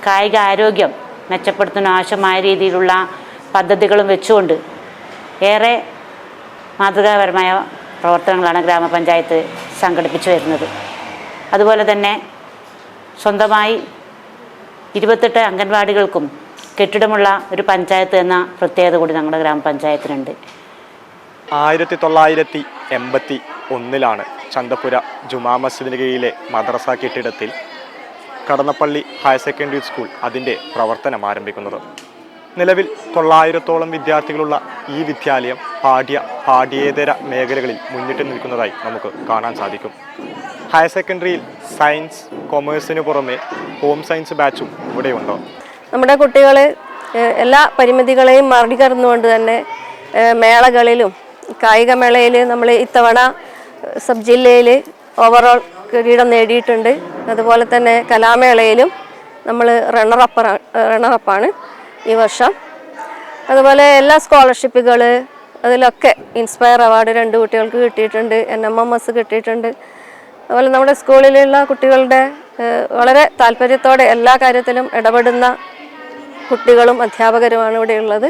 കായിക ആരോഗ്യം മെച്ചപ്പെടുത്തുന്നതിനാവശ്യമായ രീതിയിലുള്ള പദ്ധതികളും വെച്ചുകൊണ്ട് ഏറെ മാതൃകാപരമായ പ്രവർത്തനങ്ങളാണ് ഗ്രാമപഞ്ചായത്ത് സംഘടിപ്പിച്ചു വരുന്നത്. അതുപോലെ തന്നെ സ്വന്തമായി 28 അംഗൻവാടികൾക്കും കെട്ടിടമുള്ള ഒരു പഞ്ചായത്ത് എന്ന പ്രത്യേകത കൂടി നമ്മുടെ ഗ്രാമപഞ്ചായത്തിനുണ്ട്. 1981 ചന്തപ്പുര ജുമാ മസ്ജിദിന് കീഴിലെ മദ്രസ കെട്ടിടത്തിൽ കടന്നപ്പള്ളി ഹയർ സെക്കൻഡറി സ്കൂൾ അതിൻ്റെ പ്രവർത്തനം ആരംഭിക്കുന്നത്. നിലവിൽ 900ഓളം വിദ്യാർത്ഥികളുള്ള ഈ വിദ്യാലയം പാഠ്യേതര മേഖലകളിൽ മുന്നിട്ട് നിൽക്കുന്നതായി നമുക്ക് കാണാൻ സാധിക്കും. ഹയർ സെക്കൻഡറിയിൽ സയൻസ്, കൊമേഴ്സിന് പുറമെ ഹോം സയൻസ് ബാച്ചും ഇവിടെയുണ്ടോ? നമ്മുടെ കുട്ടികൾ എല്ലാ പരിമിതികളെയും മറികടന്നുകൊണ്ട് തന്നെ മേളകളിലും കായികമേളയിൽ നമ്മൾ ഇത്തവണ സബ് ജില്ലയിൽ ഓവറോൾ കിരീടം നേടിയിട്ടുണ്ട്. അതുപോലെ തന്നെ കലാമേളയിലും നമ്മൾ റണ്ണറപ്പാണ് ഈ വർഷം. അതുപോലെ എല്ലാ സ്കോളർഷിപ്പുകൾ അതിലൊക്കെ ഇൻസ്പയർ അവാർഡ് 2 കുട്ടികൾക്ക് കിട്ടിയിട്ടുണ്ട്, NMMS കിട്ടിയിട്ടുണ്ട്. അതുപോലെ നമ്മുടെ സ്കൂളിലുള്ള കുട്ടികളുടെ വളരെ താല്പര്യത്തോടെ എല്ലാ കാര്യത്തിലും ഇടപെടുന്ന കുട്ടികളും അധ്യാപകരുമാണ് ഇവിടെയുള്ളത്.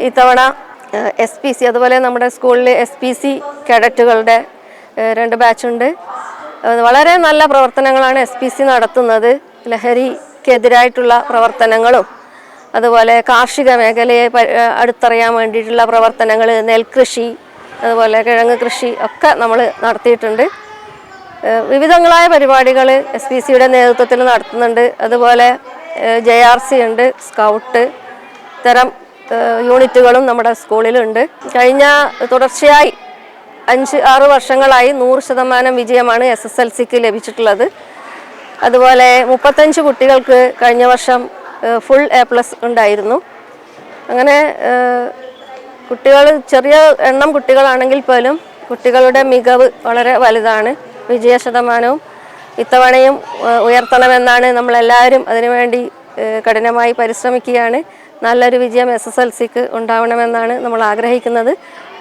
ഇത്തവണ SPC അതുപോലെ നമ്മുടെ സ്കൂളിൽ SPC കേഡറ്റുകളുടെ 2 ബാച്ചുണ്ട്. വളരെ നല്ല പ്രവർത്തനങ്ങളാണ് SPC നടത്തുന്നത്. ലഹരിക്കെതിരായിട്ടുള്ള പ്രവർത്തനങ്ങളും അതുപോലെ കാർഷിക മേഖലയെ അടുത്തറിയാൻ വേണ്ടിയിട്ടുള്ള പ്രവർത്തനങ്ങൾ, നെൽകൃഷി അതുപോലെ കിഴങ്ങ് കൃഷി ഒക്കെ നമ്മൾ നടത്തിയിട്ടുണ്ട്. വിവിധങ്ങളായ പരിപാടികൾ SPCയുടെ നേതൃത്വത്തിൽ നടത്തുന്നുണ്ട്. അതുപോലെ JRC ഉണ്ട്, സ്കൗട്ട് ഇത്തരം യൂണിറ്റുകളും നമ്മുടെ സ്കൂളിലുണ്ട്. കഴിഞ്ഞ തുടർച്ചയായി 5-6 വർഷങ്ങളായി 100% വിജയമാണ് SSLCക്ക് ലഭിച്ചിട്ടുള്ളത്. അതുപോലെ 35 കുട്ടികൾക്ക് കഴിഞ്ഞ വർഷം ഫുൾ A+ ഉണ്ടായിരുന്നു. അങ്ങനെ കുട്ടികൾ ചെറിയ എണ്ണം കുട്ടികളാണെങ്കിൽ പോലും കുട്ടികളുടെ മികവ് വളരെ വലുതാണ്. വിജയ ശതമാനവും ഇത്തവണയും ഉയർത്തണമെന്നാണ് നമ്മളെല്ലാവരും അതിനുവേണ്ടി കഠിനമായി പരിശ്രമിക്കുകയാണ്. നല്ലൊരു വിജയം SSLCക്ക് ഉണ്ടാവണമെന്നാണ് നമ്മൾ ആഗ്രഹിക്കുന്നത്.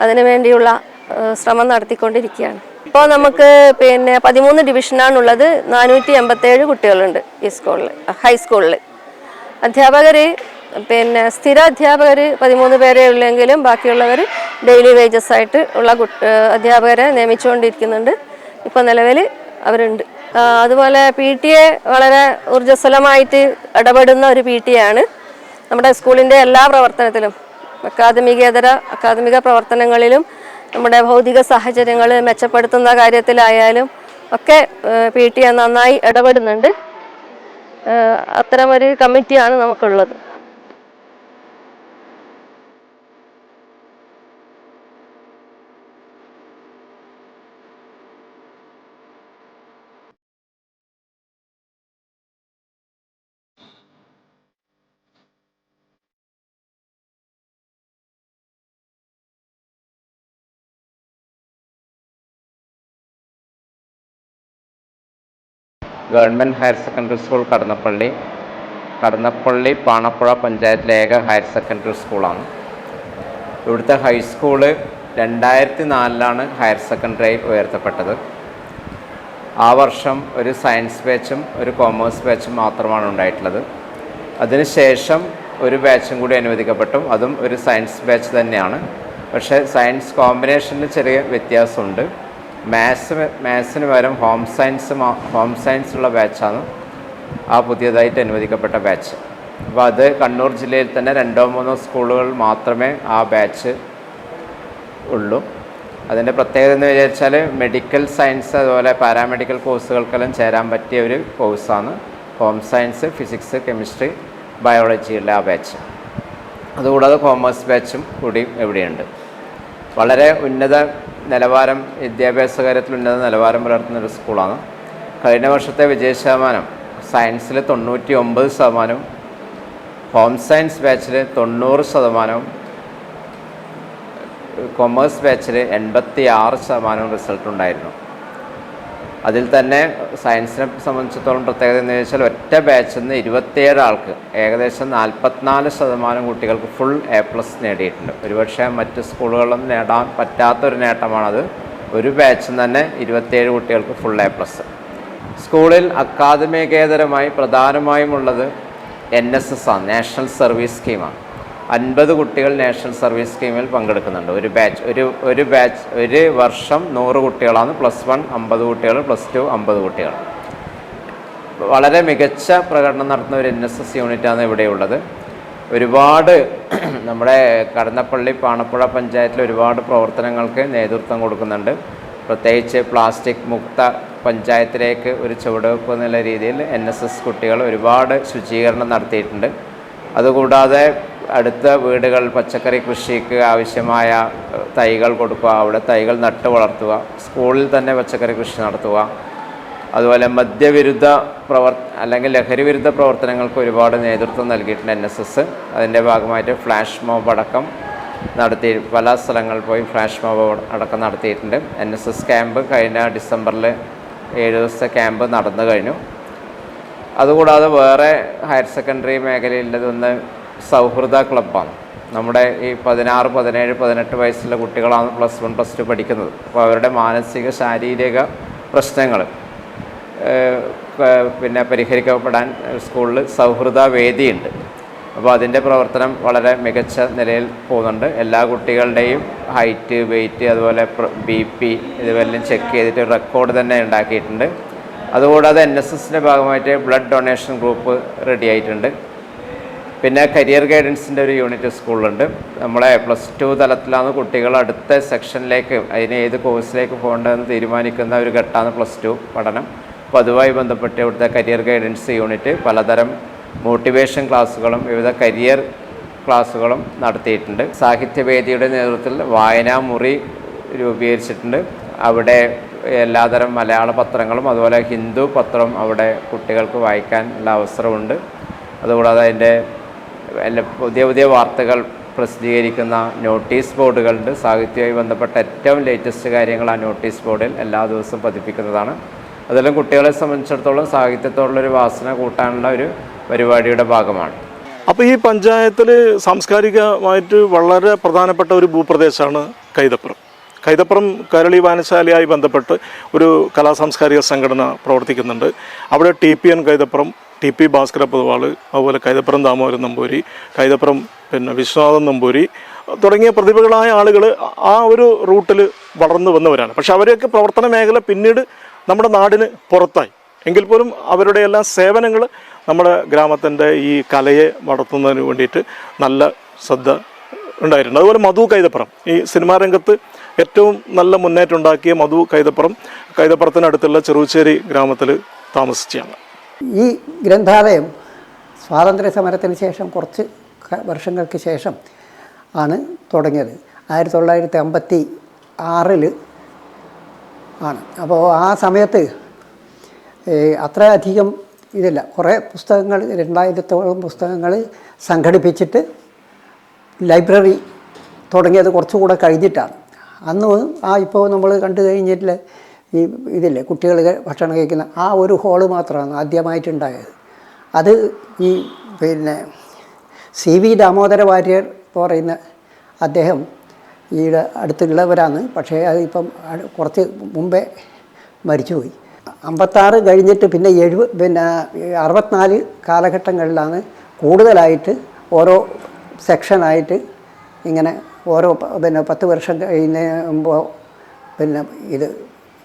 അതിനുവേണ്ടിയുള്ള ശ്രമം നടത്തിക്കൊണ്ടിരിക്കുകയാണ്. ഇപ്പോൾ നമുക്ക് 13 ഡിവിഷനാണുള്ളത്. 487 കുട്ടികളുണ്ട് ഈ സ്കൂളിൽ, ഹൈസ്കൂളിൽ. അധ്യാപകർ സ്ഥിര അധ്യാപകർ 13 പേരേ ഉള്ളെങ്കിലും ബാക്കിയുള്ളവർ ഡെയിലി വേജസ് ആയിട്ട് ഉള്ള അധ്യാപകരെ നിയമിച്ചുകൊണ്ടിരിക്കുന്നുണ്ട്. ഇപ്പോൾ നിലവിൽ അവരുണ്ട്. അതുപോലെ PTA വളരെ ഊർജ്ജസ്വലമായിട്ട് ഇടപെടുന്ന ഒരു PTA നമ്മുടെ സ്കൂളിൻ്റെ എല്ലാ പ്രവർത്തനത്തിലും, അക്കാദമിക പ്രവർത്തനങ്ങളിലും നമ്മുടെ ഭൗതിക സാഹചര്യങ്ങൾ മെച്ചപ്പെടുത്തുന്ന കാര്യത്തിലായാലും ഒക്കെ PTA നന്നായി ഇടപെടുന്നുണ്ട്. അത്തരമൊരു കമ്മിറ്റിയാണ് നമുക്കുള്ളത്. Government higher secondary school Kadannappally Panappuzha പഞ്ചായത്തിലെ ഏക ഹയർ സെക്കൻഡറി സ്കൂളാണ്. ഇവിടുത്തെ ഹൈസ്കൂള് 2004 ഹയർ സെക്കൻഡറി ഉയർത്തപ്പെട്ടത്. ആ വർഷം ഒരു സയൻസ് ബാച്ചും ഒരു കോമേഴ്സ് ബാച്ചും മാത്രമാണ് ഉണ്ടായിട്ടുള്ളത്. അതിനുശേഷം ഒരു ബാച്ചും കൂടി അനുവദിക്കപ്പെട്ടു. അതും ഒരു സയൻസ് ബാച്ച് തന്നെയാണ്. പക്ഷേ സയൻസ് കോമ്പിനേഷനിൽ ചെറിയ വ്യത്യാസമുണ്ട്. മാത്സിന് പകരം ഹോം സയൻസ് ഉള്ള ബാച്ചാണ് ആ പുതിയതായിട്ട് അനുവദിക്കപ്പെട്ട ബാച്ച്. അപ്പോൾ അത് കണ്ണൂർ ജില്ലയിൽ തന്നെ 2-3 സ്കൂളുകൾ മാത്രമേ ആ ബാച്ച് ഉള്ളൂ. അതിൻ്റെ പ്രത്യേകത എന്ന് വിചാരിച്ചാൽ മെഡിക്കൽ സയൻസ് അതുപോലെ പാരാമെഡിക്കൽ കോഴ്സുകൾക്കെല്ലാം ചേരാൻ പറ്റിയ ഒരു കോഴ്സാണ് ഹോം സയൻസ്, ഫിസിക്സ്, കെമിസ്ട്രി, ബയോളജിയുള്ള ആ ബാച്ച്. അതുകൂടാതെ കോമേഴ്സ് ബാച്ചും കൂടി ഇവിടെയുണ്ട്. വളരെ ഉന്നത നിലവാരം, വിദ്യാഭ്യാസ കാര്യത്തിൽ ഉന്നത നിലവാരം പുലർത്തുന്ന ഒരു സ്കൂളാണ്. കഴിഞ്ഞ വർഷത്തെ വിജയശതമാനം സയൻസിൽ 99%, ഹോം സയൻസ് ബാച്ചിൽ 90%, കൊമേഴ്സ് ബാച്ചിൽ 86% റിസൾട്ട് ഉണ്ടായിരുന്നു. അതിൽ തന്നെ സയൻസിനെ സംബന്ധിച്ചിടത്തോളം പ്രത്യേകത എന്ന് ചോദിച്ചാൽ ഒറ്റ ബാച്ചിൽ നിന്ന് 27 ആൾക്ക് ഏകദേശം 44% കുട്ടികൾക്ക് ഫുൾ A+ നേടിയിട്ടുണ്ട്. ഒരുപക്ഷെ മറ്റ് സ്കൂളുകളിലും നേടാൻ പറ്റാത്തൊരു നേട്ടമാണത്. ഒരു ബാച്ചിൽ തന്നെ 27 കുട്ടികൾക്ക് ഫുൾ A+. സ്കൂളിൽ അക്കാദമികേതരമായി പ്രധാനമായും ഉള്ളത് NSS ആണ്, നാഷണൽ സർവീസ് സ്കീമാണ്. 50 കുട്ടികൾ നാഷണൽ സർവീസ് സ്കീമിൽ പങ്കെടുക്കുന്നുണ്ട്. ഒരു വർഷം 100 കുട്ടികളാണ്. +1 50 കുട്ടികൾ, +2 50 കുട്ടികൾ. വളരെ മികച്ച പ്രകടനം നടത്തുന്ന ഒരു NSS യൂണിറ്റാണ് ഇവിടെയുള്ളത്. ഒരുപാട് നമ്മുടെ കടന്നപ്പള്ളി പാണപ്പുഴ പഞ്ചായത്തിൽ ഒരുപാട് പ്രവർത്തനങ്ങൾക്ക് നേതൃത്വം കൊടുക്കുന്നുണ്ട്. പ്രത്യേകിച്ച് പ്ലാസ്റ്റിക് മുക്ത പഞ്ചായത്തിലേക്ക് ഒരു ചുവടുവെപ്പ് എന്നുള്ള രീതിയിൽ NSS കുട്ടികൾ ഒരുപാട് ശുചീകരണം നടത്തിയിട്ടുണ്ട്. അതുകൂടാതെ അടുത്ത വീടുകൾ പച്ചക്കറി കൃഷിക്ക് ആവശ്യമായ തൈകൾ കൊടുക്കുക, അവിടെ തൈകൾ നട്ട് വളർത്തുക, സ്കൂളിൽ തന്നെ പച്ചക്കറി കൃഷി നടത്തുക. അതുപോലെ മദ്യവിരുദ്ധ അല്ലെങ്കിൽ ലഹരി വിരുദ്ധ പ്രവർത്തനങ്ങൾക്ക് ഒരുപാട് നേതൃത്വം നൽകിയിട്ടുണ്ട് NSS. അതിൻ്റെ ഭാഗമായിട്ട് ഫ്ലാഷ് മോബ് അടക്കം നടത്തി പല സ്ഥലങ്ങളിൽ പോയി ഫ്ലാഷ് മോബ് അടക്കം നടത്തിയിട്ടുണ്ട്. NSS ക്യാമ്പ് കഴിഞ്ഞ ഡിസംബറിൽ 7 ദിവസത്തെ ക്യാമ്പ് നടന്നു കഴിഞ്ഞു. അതുകൂടാതെ വേറെ ഹയർ സെക്കൻഡറി മേഖലയിലതൊന്ന് സൗഹൃദ ക്ലബ്ബാണ്. നമ്മുടെ ഈ 16, 17, 18 വയസ്സുള്ള കുട്ടികളാണ് +1, +2 പഠിക്കുന്നത്. അപ്പോൾ അവരുടെ മാനസിക ശാരീരിക പ്രശ്നങ്ങൾ പരിഹരിക്കപ്പെടാൻ സ്കൂളിൽ സൗഹൃദ വേദിയുണ്ട്. അപ്പോൾ അതിൻ്റെ പ്രവർത്തനം വളരെ മികച്ച നിലയിൽ പോകുന്നുണ്ട്. എല്ലാ കുട്ടികളുടെയും ഹൈറ്റ്, വെയ്റ്റ്, അതുപോലെ BP ഇതുവെല്ലാം ചെക്ക് ചെയ്തിട്ട് റെക്കോർഡ് തന്നെ ഉണ്ടാക്കിയിട്ടുണ്ട്. അതുകൂടാതെ NSSൻ്റെ ഭാഗമായിട്ട് ബ്ലഡ് ഡൊണേഷൻ ഗ്രൂപ്പ് റെഡി ആയിട്ടുണ്ട്. പിന്നെ കരിയർ ഗൈഡൻസിൻ്റെ ഒരു യൂണിറ്റ് സ്കൂളിലുണ്ട്. നമ്മളെ +2 തലത്തിലാണ് കുട്ടികൾ അടുത്ത സെക്ഷനിലേക്ക്, അതിന് ഏത് കോഴ്സിലേക്ക് പോകേണ്ടതെന്ന് തീരുമാനിക്കുന്ന ഒരു ഘട്ടമാണ് +2 പഠനം. അപ്പോൾ അതുമായി ബന്ധപ്പെട്ട് ഇവിടുത്തെ കരിയർ ഗൈഡൻസ് യൂണിറ്റ് പലതരം മോട്ടിവേഷൻ ക്ലാസ്സുകളും വിവിധ കരിയർ ക്ലാസ്സുകളും നടത്തിയിട്ടുണ്ട്. സാഹിത്യവേദിയുടെ നേതൃത്വത്തിൽ വായനാമുറി രൂപീകരിച്ചിട്ടുണ്ട്. അവിടെ എല്ലാതരം മലയാള പത്രങ്ങളും അതുപോലെ ഹിന്ദു പത്രവും അവിടെ കുട്ടികൾക്ക് വായിക്കാനുള്ള അവസരമുണ്ട്. അതുകൂടാതെ അതിൻ്റെ പുതിയ പുതിയ വാർത്തകൾ പ്രസിദ്ധീകരിക്കുന്ന നോട്ടീസ് ബോർഡുകളുണ്ട്. സാഹിത്യവുമായി ബന്ധപ്പെട്ട ഏറ്റവും ലേറ്റസ്റ്റ് കാര്യങ്ങൾ ആ നോട്ടീസ് ബോർഡിൽ എല്ലാ ദിവസവും പതിപ്പിക്കുന്നതാണ്. അതെല്ലാം കുട്ടികളെ സംബന്ധിച്ചിടത്തോളം സാഹിത്യത്തോടുള്ളൊരു വാസന കൂട്ടാനുള്ള ഒരു പരിപാടിയുടെ ഭാഗമാണ്. അപ്പോൾ ഈ പഞ്ചായത്തിൽ സാംസ്കാരികമായിട്ട് വളരെ പ്രധാനപ്പെട്ട ഒരു ഭൂപ്രദേശമാണ് കൈതപ്പുറം. കൈതപ്പുറം കൈരളി വായനശാലയായി ബന്ധപ്പെട്ട് ഒരു കലാസാംസ്കാരിക സംഘടന പ്രവർത്തിക്കുന്നുണ്ട്. അവിടെ TPN കൈതപ്പുറം, TP ഭാസ്കര പൊതുവാൾ, അതുപോലെ കൈതപ്പുറം ദാമോദരൻ നമ്പൂരി, കൈതപ്പുറം വിശ്വനാഥൻ നമ്പൂരി തുടങ്ങിയ പ്രതിഭകളായ ആളുകൾ ആ ഒരു റൂട്ടിൽ വളർന്നു വന്നവരാണ്. പക്ഷെ അവരെയൊക്കെ പ്രവർത്തന മേഖല പിന്നീട് നമ്മുടെ നാടിന് പുറത്തായി. എങ്കിൽ പോലും അവരുടെ എല്ലാം സേവനങ്ങൾ നമ്മുടെ ഗ്രാമത്തിൻ്റെ ഈ കലയെ വളർത്തുന്നതിന് വേണ്ടിയിട്ട് നല്ല ശ്രദ്ധ ഉണ്ടായിട്ടുണ്ട്. അതുപോലെ മധു കൈതപ്പുറം, ഈ സിനിമാ രംഗത്ത് ഏറ്റവും നല്ല മുന്നേറ്റം ഉണ്ടാക്കിയ മധു കൈതപ്പുറം കൈതപ്പുറത്തിനടുത്തുള്ള ചെറുശ്ശേരി ഗ്രാമത്തിൽ താമസിച്ചാണ്. ഈ ഗ്രന്ഥാലയം സ്വാതന്ത്ര്യ സമരത്തിന് ശേഷം കുറച്ച് വർഷങ്ങൾക്ക് ശേഷം ആണ് തുടങ്ങിയത്. 1956 ആണ്. അപ്പോൾ ആ സമയത്ത് അത്രയധികം ഇതില്ല, കുറേ പുസ്തകങ്ങൾ 2000-ഓളം പുസ്തകങ്ങൾ സംഘടിപ്പിച്ചിട്ട് ലൈബ്രറി തുടങ്ങിയത് കുറച്ചുകൂടെ കഴിഞ്ഞിട്ടാണ്. അന്ന് ഇപ്പോൾ നമ്മൾ കണ്ടു കഴിഞ്ഞിട്ടില്ല ഈ ഇതില്ലേ കുട്ടികൾ ഭക്ഷണം കഴിക്കുന്ന ആ ഒരു ഹോള് മാത്രമാണ് ആദ്യമായിട്ടുണ്ടായത്. അത് ഈ CV ദാമോദര വാര്യർ എന്ന് പറയുന്ന അദ്ദേഹം ഈയുടെ അടുത്തുള്ളവരാണ്. പക്ഷേ അതിപ്പം കുറച്ച് മുമ്പേ മരിച്ചുപോയി. 56 കഴിഞ്ഞിട്ട് പിന്നെ 64 കാലഘട്ടങ്ങളിലാണ് കൂടുതലായിട്ട് ഓരോ സെക്ഷനായിട്ട് ഇങ്ങനെ ഓരോ 10 വർഷം കഴിയുമ്പോൾ ഇത്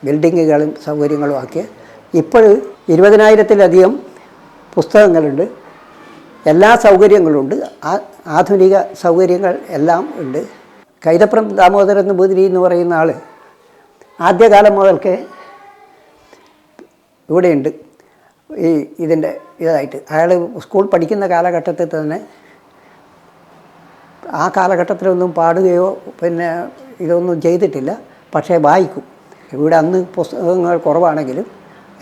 ബിൽഡിങ്ങുകളും സൗകര്യങ്ങളും ആക്കി. ഇപ്പോൾ 20,000-ലധികം പുസ്തകങ്ങളുണ്ട്, എല്ലാ സൗകര്യങ്ങളുണ്ട്, ആധുനിക സൗകര്യങ്ങൾ എല്ലാം ഉണ്ട്. കൈതപ്പുറം ദാമോദരൻ നമ്പൂതിരി എന്ന് പറയുന്ന ആൾ ആദ്യകാലം മുതൽക്ക് ഇവിടെയുണ്ട്. ഇതിൻ്റെ ഇതായിട്ട് അയാൾ സ്കൂൾ പഠിക്കുന്ന കാലഘട്ടത്തിൽ തന്നെ ആ കാലഘട്ടത്തിലൊന്നും പാടുകയോ ഇതൊന്നും ചെയ്തിട്ടില്ല. പക്ഷേ വായിക്കും. ഇവിടെ അന്ന് പുസ്തകങ്ങൾ കുറവാണെങ്കിലും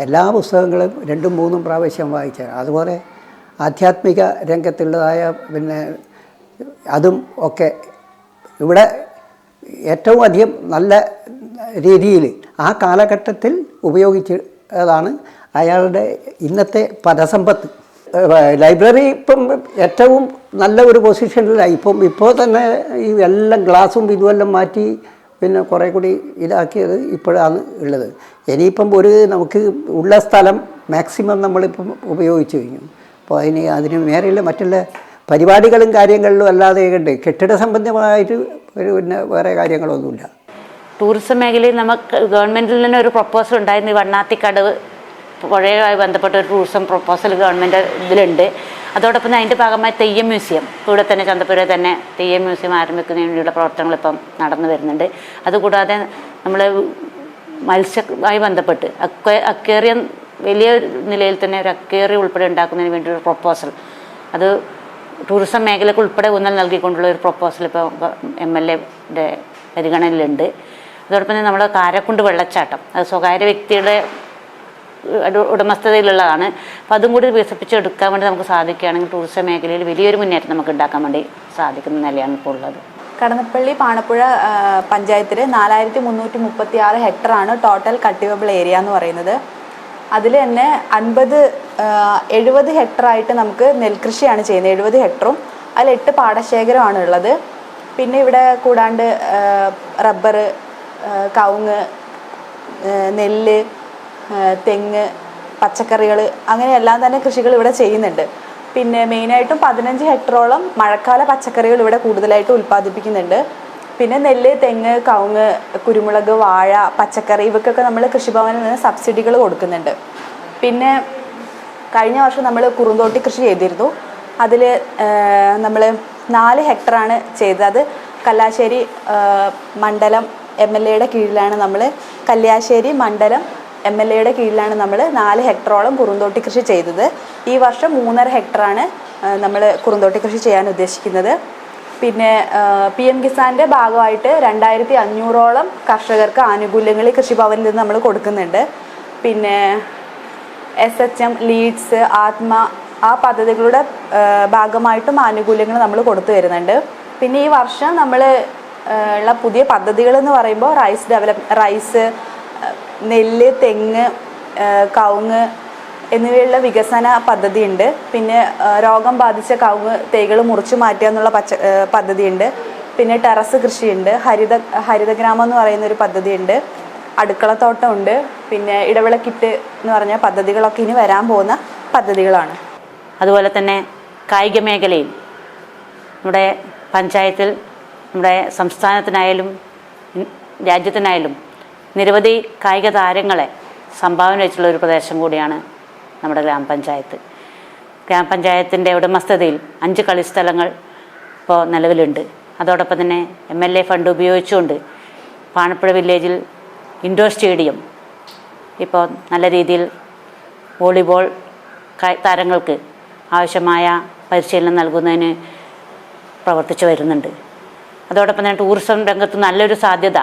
എല്ലാ പുസ്തകങ്ങളും 2-3 പ്രാവശ്യം വായിച്ചാണ്. അതുപോലെ ആധ്യാത്മിക രംഗത്തുള്ളതായ അതും ഒക്കെ ഇവിടെ ഏറ്റവും അധികം നല്ല രീതിയിൽ ആ കാലഘട്ടത്തിൽ ഉപയോഗിച്ചതാണ് അയാളുടെ ഇന്നത്തെ പദസമ്പത്ത്. ലൈബ്രറി ഇപ്പം ഏറ്റവും നല്ല ഒരു പൊസിഷനിലായി. ഇപ്പോൾ തന്നെ ഈ എല്ലാം ഗ്ലാസും ഇതുമെല്ലാം മാറ്റി കുറേ കൂടി ഇതാക്കിയത് ഇപ്പോഴാണ് ഉള്ളത്. ഇനിയിപ്പം നമുക്ക് ഉള്ള സ്ഥലം മാക്സിമം നമ്മളിപ്പം ഉപയോഗിച്ച് കഴിഞ്ഞു. അപ്പോൾ അതിന് മേലെയുള്ള മറ്റുള്ള പരിപാടികളും കാര്യങ്ങളിലും അല്ലാതെ കണ്ട് കെട്ടിട സംബന്ധമായിട്ട് വേറെ കാര്യങ്ങളൊന്നുമില്ല. ടൂറിസം മേഖലയിൽ നമുക്ക് ഗവൺമെൻറ്റിൽ തന്നെ ഒരു പ്രപ്പോസൽ ഉണ്ടായിരുന്നു. ഈ വണ്ണാത്തിക്കടവ് പുഴയുമായി ബന്ധപ്പെട്ട ഒരു ടൂറിസം പ്രപ്പോസൽ ഗവൺമെൻറ് ഇതിലുണ്ട്. അതോടൊപ്പം അതിൻ്റെ ഭാഗമായി തെയ്യം മ്യൂസിയം ഇവിടെ തന്നെ ചന്തപ്പുര തന്നെ തെയ്യം മ്യൂസിയം ആരംഭിക്കുന്നതിന് വേണ്ടിയുള്ള പ്രവർത്തനങ്ങൾ ഇപ്പം നടന്നു വരുന്നുണ്ട്. അതുകൂടാതെ നമ്മൾ മത്സ്യവുമായി ബന്ധപ്പെട്ട് അക്വേറിയം വലിയ നിലയിൽ തന്നെ ഒരു അക്വേറിയം ഉൾപ്പെടെ ഉണ്ടാക്കുന്നതിന് വേണ്ടിയൊരു പ്രപ്പോസൽ, അത് ടൂറിസം മേഖലയ്ക്ക് ഉൾപ്പെടെ ഊന്നൽ നൽകിക്കൊണ്ടുള്ള ഒരു പ്രപ്പോസൽ ഇപ്പോൾ MLA-യുടെ പരിഗണനയിലുണ്ട്. അതോടൊപ്പം തന്നെ നമ്മുടെ കാരക്കുണ്ട് വെള്ളച്ചാട്ടം, അത് സ്വകാര്യ വ്യക്തിയുടെ ഉടമസ്ഥതയിലുള്ളതാണ്. അപ്പോൾ അതും കൂടി വികസിപ്പിച്ചെടുക്കാൻ വേണ്ടി നമുക്ക് സാധിക്കുകയാണെങ്കിൽ ടൂറിസം മേഖലയിൽ വലിയൊരു മുന്നേറ്റം നമുക്ക് ഉണ്ടാക്കാൻ വേണ്ടി സാധിക്കുന്ന നിലയാണ് ഇപ്പോൾ ഉള്ളത്. കടന്നപ്പള്ളി പാണപ്പുഴ പഞ്ചായത്തിൽ 4336 ഹെക്ടറാണ് ടോട്ടൽ കൾട്ടിവബിൾ ഏരിയ എന്ന് പറയുന്നത്. അതിൽ തന്നെ 70 ഹെക്ടറായിട്ട് നമുക്ക് നെൽകൃഷിയാണ് ചെയ്യുന്നത്, 70 ഹെക്ടറും. അതിൽ 8 പാടശേഖരമാണ് ഉള്ളത്. പിന്നെ ഇവിടെ കൂടാണ്ട് റബ്ബർ, കവുങ്ങ്, നെല്ല്, തെങ്ങ്, പച്ചക്കറികൾ അങ്ങനെ എല്ലാം തന്നെ കൃഷികൾ ഇവിടെ ചെയ്യുന്നുണ്ട്. പിന്നെ മെയിനായിട്ടും 15 ഹെക്ടറോളം മഴക്കാല പച്ചക്കറികൾ ഇവിടെ കൂടുതലായിട്ട് ഉൽപ്പാദിപ്പിക്കുന്നുണ്ട്. പിന്നെ നെല്ല്, തെങ്ങ്, കവുങ്ങ്, കുരുമുളക്, വാഴ, പച്ചക്കറി ഇവക്കൊക്കെ നമ്മൾ കൃഷിഭവനിൽ നിന്ന് സബ്സിഡികൾ കൊടുക്കുന്നുണ്ട്. പിന്നെ കഴിഞ്ഞ വർഷം നമ്മൾ കുറുന്തോട്ടി കൃഷി ചെയ്തിരുന്നു. അതിൽ നമ്മൾ 4 ഹെക്ടറാണ് ചെയ്തത്. അത് കല്ലാശ്ശേരി മണ്ഡലം MLAയുടെ കീഴിലാണ് നമ്മൾ കല്യാശ്ശേരി മണ്ഡലം MLAയുടെ കീഴിലാണ് നമ്മൾ 4 ഹെക്ടറോളം കുറുന്തോട്ടി കൃഷി ചെയ്തത്. ഈ വർഷം 3.5 ഹെക്ടറാണ് നമ്മൾ കുറുന്തോട്ടി കൃഷി ചെയ്യാൻ ഉദ്ദേശിക്കുന്നത്. പിന്നെ PM കിസാൻ്റെ ഭാഗമായിട്ട് 2500ഓളം കർഷകർക്ക് ആനുകൂല്യങ്ങൾ കൃഷിഭവനിൽ നിന്ന് നമ്മൾ കൊടുക്കുന്നുണ്ട്. പിന്നെ SHM, ലീഡ്സ്, ആത്മ ആ പദ്ധതികളുടെ ഭാഗമായിട്ടും ആനുകൂല്യങ്ങൾ നമ്മൾ കൊടുത്തു വരുന്നുണ്ട്. പിന്നെ ഈ വർഷം നമ്മൾ ഉള്ള പുതിയ പദ്ധതികൾ എന്ന് പറയുമ്പോൾ റൈസ്, നെല്ല്, തെങ്ങ്, കവുങ്ങ് എന്നിവയുള്ള വികസന പദ്ധതിയുണ്ട്. പിന്നെ രോഗം ബാധിച്ച കവുങ്ങ് തൈകൾ മുറിച്ചു മാറ്റുക എന്നുള്ള പദ്ധതിയുണ്ട്. പിന്നെ ടെറസ് കൃഷിയുണ്ട്, ഹരിതഗ്രാമം എന്ന് പറയുന്നൊരു പദ്ധതിയുണ്ട്, അടുക്കളത്തോട്ടമുണ്ട്. പിന്നെ ഇടവിളക്കിട്ട് എന്ന് പറഞ്ഞ പദ്ധതികളൊക്കെ ഇനി വരാൻ പോകുന്ന പദ്ധതികളാണ്. അതുപോലെ തന്നെ കായിക മേഖലയിൽ നമ്മുടെ പഞ്ചായത്തിൽ, നമ്മുടെ സംസ്ഥാനത്തിനായാലും രാജ്യത്തിനായാലും നിരവധി കായിക താരങ്ങളെ സംഭാവന വെച്ചുള്ള ഒരു പ്രദേശം കൂടിയാണ് നമ്മുടെ ഗ്രാമപഞ്ചായത്ത്. ഗ്രാമപഞ്ചായത്തിൻ്റെ ഉടമസ്ഥതയിൽ 5 കളിസ്ഥലങ്ങൾ ഇപ്പോൾ നിലവിലുണ്ട്. അതോടൊപ്പം തന്നെ MLA ഫണ്ട് ഉപയോഗിച്ചുകൊണ്ട് പാണപ്പുഴ വില്ലേജിൽ ഇൻഡോർ സ്റ്റേഡിയം ഇപ്പോൾ നല്ല രീതിയിൽ വോളിബോൾ താരങ്ങൾക്ക് ആവശ്യമായ പരിശീലനം നൽകുന്നതിന് പ്രവർത്തിച്ചു വരുന്നുണ്ട്. അതോടൊപ്പം തന്നെ ടൂറിസം രംഗത്ത് നല്ലൊരു സാധ്യത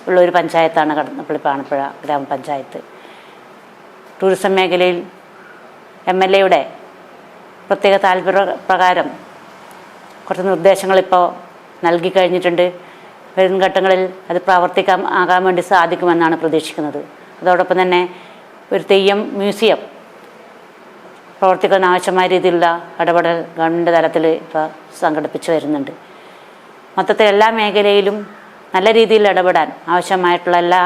ഉള്ളൊരു പഞ്ചായത്താണ് കടന്നപ്പള്ളി പാണപ്പുഴ ഗ്രാമപഞ്ചായത്ത്. ടൂറിസം മേഖലയിൽ MLAയുടെ പ്രത്യേക താല്പര്യപ്രകാരം കുറച്ച് നിർദ്ദേശങ്ങളിപ്പോൾ നൽകി കഴിഞ്ഞിട്ടുണ്ട്. വരും ഘട്ടങ്ങളിൽ അത് ആകാൻ വേണ്ടി സാധിക്കുമെന്നാണ് പ്രതീക്ഷിക്കുന്നത്. അതോടൊപ്പം തന്നെ ഒരു തെയ്യം മ്യൂസിയം പ്രവർത്തിക്കാൻ ആവശ്യമായ രീതിയിലുള്ള ഇടപെടൽ ഗവൺമെൻറ് തലത്തിൽ ഇപ്പോൾ സംഘടിപ്പിച്ചു വരുന്നുണ്ട്. മൊത്തത്തിൽ എല്ലാ മേഖലയിലും നല്ല രീതിയിൽ ഇടപെടാൻ ആവശ്യമായിട്ടുള്ള എല്ലാ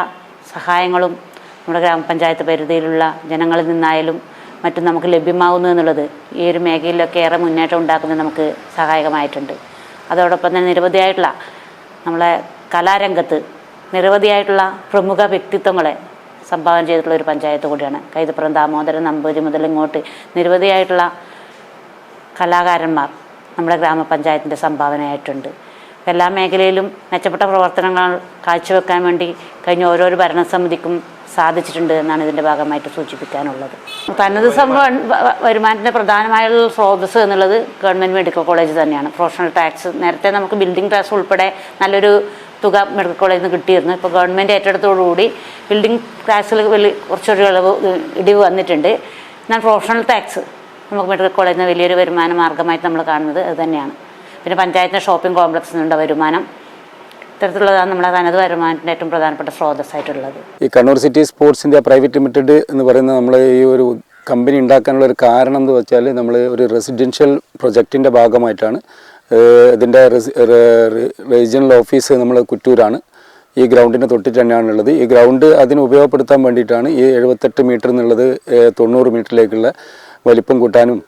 സഹായങ്ങളും നമ്മുടെ ഗ്രാമപഞ്ചായത്ത് പരിധിയിലുള്ള ജനങ്ങളിൽ നിന്നായാലും മറ്റും നമുക്ക് ലഭ്യമാകുന്നു എന്നുള്ളത് ഈ ഒരു മേഖലയിലൊക്കെ ഏറെ മുന്നേറ്റം ഉണ്ടാക്കുന്നത് നമുക്ക് സഹായകമായിട്ടുണ്ട്. അതോടൊപ്പം തന്നെ നിരവധിയായിട്ടുള്ള നമ്മളെ കലാരംഗത്ത് നിരവധിയായിട്ടുള്ള പ്രമുഖ വ്യക്തിത്വങ്ങളെ സംഭാവന ചെയ്തിട്ടുള്ള ഒരു പഞ്ചായത്ത് കൂടിയാണ്. കൈതപ്പുറം ദാമോദരൻ നമ്പൂതിരി മുതൽ ഇങ്ങോട്ട് നിരവധിയായിട്ടുള്ള കലാകാരന്മാർ നമ്മുടെ ഗ്രാമപഞ്ചായത്തിൻ്റെ സംഭാവനയായിട്ടുണ്ട്. എല്ലാ മേഖലയിലും മെച്ചപ്പെട്ട പ്രവർത്തനങ്ങൾ കാഴ്ചവെക്കാൻ വേണ്ടി കഴിഞ്ഞ ഓരോരോ ഭരണസമിതിക്കും സാധിച്ചിട്ടുണ്ട് എന്നാണ് ഇതിൻ്റെ ഭാഗമായിട്ട് സൂചിപ്പിക്കാനുള്ളത്. തനത് വരുമാനത്തിൻ്റെ പ്രധാനമായുള്ള സ്രോതസ്സ് എന്നുള്ളത് ഗവൺമെൻറ് മെഡിക്കൽ കോളേജ് തന്നെയാണ്. പ്രൊഫഷണൽ ടാക്സ് നേരത്തെ നമുക്ക് ബിൽഡിംഗ് ടാക്സ് ഉൾപ്പെടെ നല്ലൊരു തുക മെഡിക്കൽ കോളേജിൽ നിന്ന് കിട്ടിയിരുന്നു. ഇപ്പോൾ ഗവൺമെൻറ് ഏറ്റെടുത്തോടുകൂടി ബിൽഡിംഗ് ടാക്സിൽ കുറച്ചൊരു ഇടിവ് വന്നിട്ടുണ്ട്. എന്നാൽ പ്രൊഫഷണൽ ടാക്സ് നമുക്ക് മെഡിക്കൽ കോളേജിൽ നിന്ന് വലിയൊരു വരുമാന മാർഗ്ഗമായിട്ട് നമ്മൾ കാണുന്നത് അത് തന്നെയാണ്. പിന്നെ പഞ്ചായത്തിൻ്റെ ഷോപ്പിംഗ് കോംപ്ലക്സിൽ നിന്നുള്ള വരുമാനം, ഇത്തരത്തിലുള്ളതാണ് നമ്മുടെ തനത് വരുമാനത്തിൻ്റെ ഏറ്റവും പ്രധാനപ്പെട്ട സ്രോതസ്സായിട്ടുള്ളത്. ഈ Kannur city sports India private limited എന്ന് പറയുന്ന നമ്മൾ ഈ ഒരു കമ്പനി ഉണ്ടാക്കാനുള്ള ഒരു കാരണം എന്ന് വെച്ചാൽ നമ്മൾ ഒരു റെസിഡൻഷ്യൽ പ്രൊജക്റ്റിൻ്റെ ഭാഗമായിട്ടാണ്. ഇതിൻ്റെ റീജിയണൽ ഓഫീസ് നമ്മൾ കുറ്റൂരാണ്. ഈ ഗ്രൗണ്ടിന് തൊട്ടിട്ട് തന്നെയാണുള്ളത്. ഈ ഗ്രൗണ്ട് അതിന് ഉപയോഗപ്പെടുത്താൻ വേണ്ടിയിട്ടാണ് ഈ 78 മീറ്റർ എന്നുള്ളത് 90 മീറ്ററിലേക്കുള്ള വലിപ്പം കൂട്ടാനും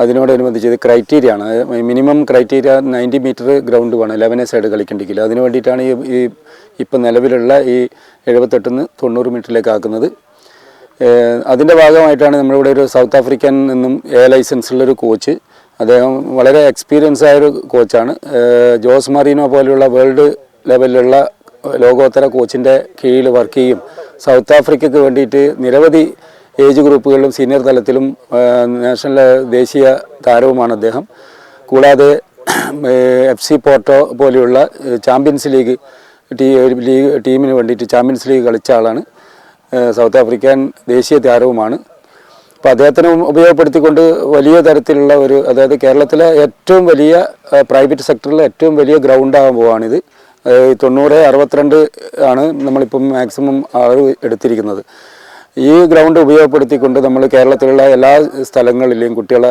അതിനോടനുബന്ധിച്ച് ഇത് ക്രൈറ്റീരിയ ആണ്. മിനിമം ക്രൈറ്റീരിയ 90 മീറ്റർ ഗ്രൗണ്ട് വേണം 11 സൈഡ് കളിക്കേണ്ടെങ്കിൽ. അതിന് വേണ്ടിയിട്ടാണ് ഈ ഇപ്പം നിലവിലുള്ള ഈ 78 90 മീറ്ററിലേക്ക് ആക്കുന്നത്. അതിൻ്റെ ഭാഗമായിട്ടാണ് നമ്മളിവിടെ ഒരു സൗത്ത് ആഫ്രിക്കൻ നിന്നും ലൈസൻസുള്ളൊരു കോച്ച്, അദ്ദേഹം വളരെ എക്സ്പീരിയൻസ് ആയൊരു കോച്ചാണ്. ജോസ് മറീനോ പോലെയുള്ള വേൾഡ് ലെവലിലുള്ള ലോകോത്തര കോച്ചിൻ്റെ കീഴിൽ വർക്ക് ചെയ്യും. സൗത്ത് ആഫ്രിക്കയ്ക്ക് വേണ്ടിയിട്ട് നിരവധി ഏജ് ഗ്രൂപ്പുകളിലും സീനിയർ തലത്തിലും നാഷണൽ ദേശീയ താരവുമാണ് അദ്ദേഹം. കൂടാതെ FC പോർട്ടോ പോലെയുള്ള ചാമ്പ്യൻസ് ലീഗ് ടീമിന് വേണ്ടിയിട്ട് ചാമ്പ്യൻസ് ലീഗ് കളിച്ച ആളാണ്. സൗത്ത് ആഫ്രിക്കൻ ദേശീയ താരവുമാണ്. അപ്പോൾ അദ്ദേഹത്തിനെ ഉപയോഗപ്പെടുത്തിക്കൊണ്ട് വലിയ തരത്തിലുള്ള അതായത് കേരളത്തിലെ ഏറ്റവും വലിയ പ്രൈവറ്റ് സെക്ടറിലെ ഏറ്റവും വലിയ ഗ്രൗണ്ടാകാൻ പോവാണിത്. 90-62 ആണ് നമ്മളിപ്പം മാക്സിമം ആള് എടുത്തിരിക്കുന്നത്. ഈ ഗ്രൗണ്ട് ഉപയോഗപ്പെടുത്തിക്കൊണ്ട് നമ്മൾ കേരളത്തിലുള്ള എല്ലാ സ്ഥലങ്ങളിലെയും കുട്ടികളെ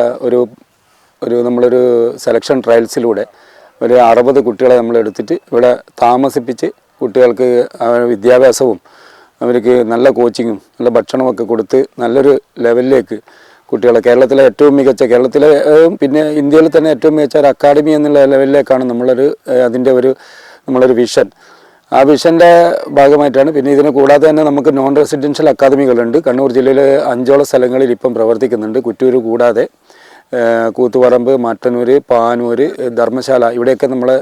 നമ്മളൊരു സെലക്ഷൻ ട്രയൽസിലൂടെ ഒരു 60 കുട്ടികളെ നമ്മൾ എടുത്തിട്ട് ഇവിടെ താമസിപ്പിച്ച് കുട്ടികൾക്ക് വിദ്യാഭ്യാസവും അവർക്ക് നല്ല കോച്ചിങ്ങും നല്ല ഭക്ഷണമൊക്കെ കൊടുത്ത് നല്ലൊരു ലെവലിലേക്ക് കുട്ടികളെ കേരളത്തിലെ ഏറ്റവും മികച്ച പിന്നെ ഇന്ത്യയിൽ തന്നെ ഏറ്റവും മികച്ച ഒരു അക്കാഡമി എന്നുള്ള ലെവലിലേക്കാണ് നമ്മളൊരു വിഷൻ. ആ വിഷൻ്റെ ഭാഗമായിട്ടാണ്. പിന്നെ ഇതിന് കൂടാതെ തന്നെ നമുക്ക് നോൺ റെസിഡൻഷ്യൽ അക്കാദമികളുണ്ട്. കണ്ണൂർ ജില്ലയിലെ 5ഓളം സ്ഥലങ്ങളിൽ ഇപ്പം പ്രവർത്തിക്കുന്നുണ്ട്. കുറ്റൂർ കൂടാതെ കൂത്തുപറമ്പ്, മട്ടന്നൂർ, പാനൂർ, ധർമ്മശാല ഇവിടെയൊക്കെ നമ്മളെ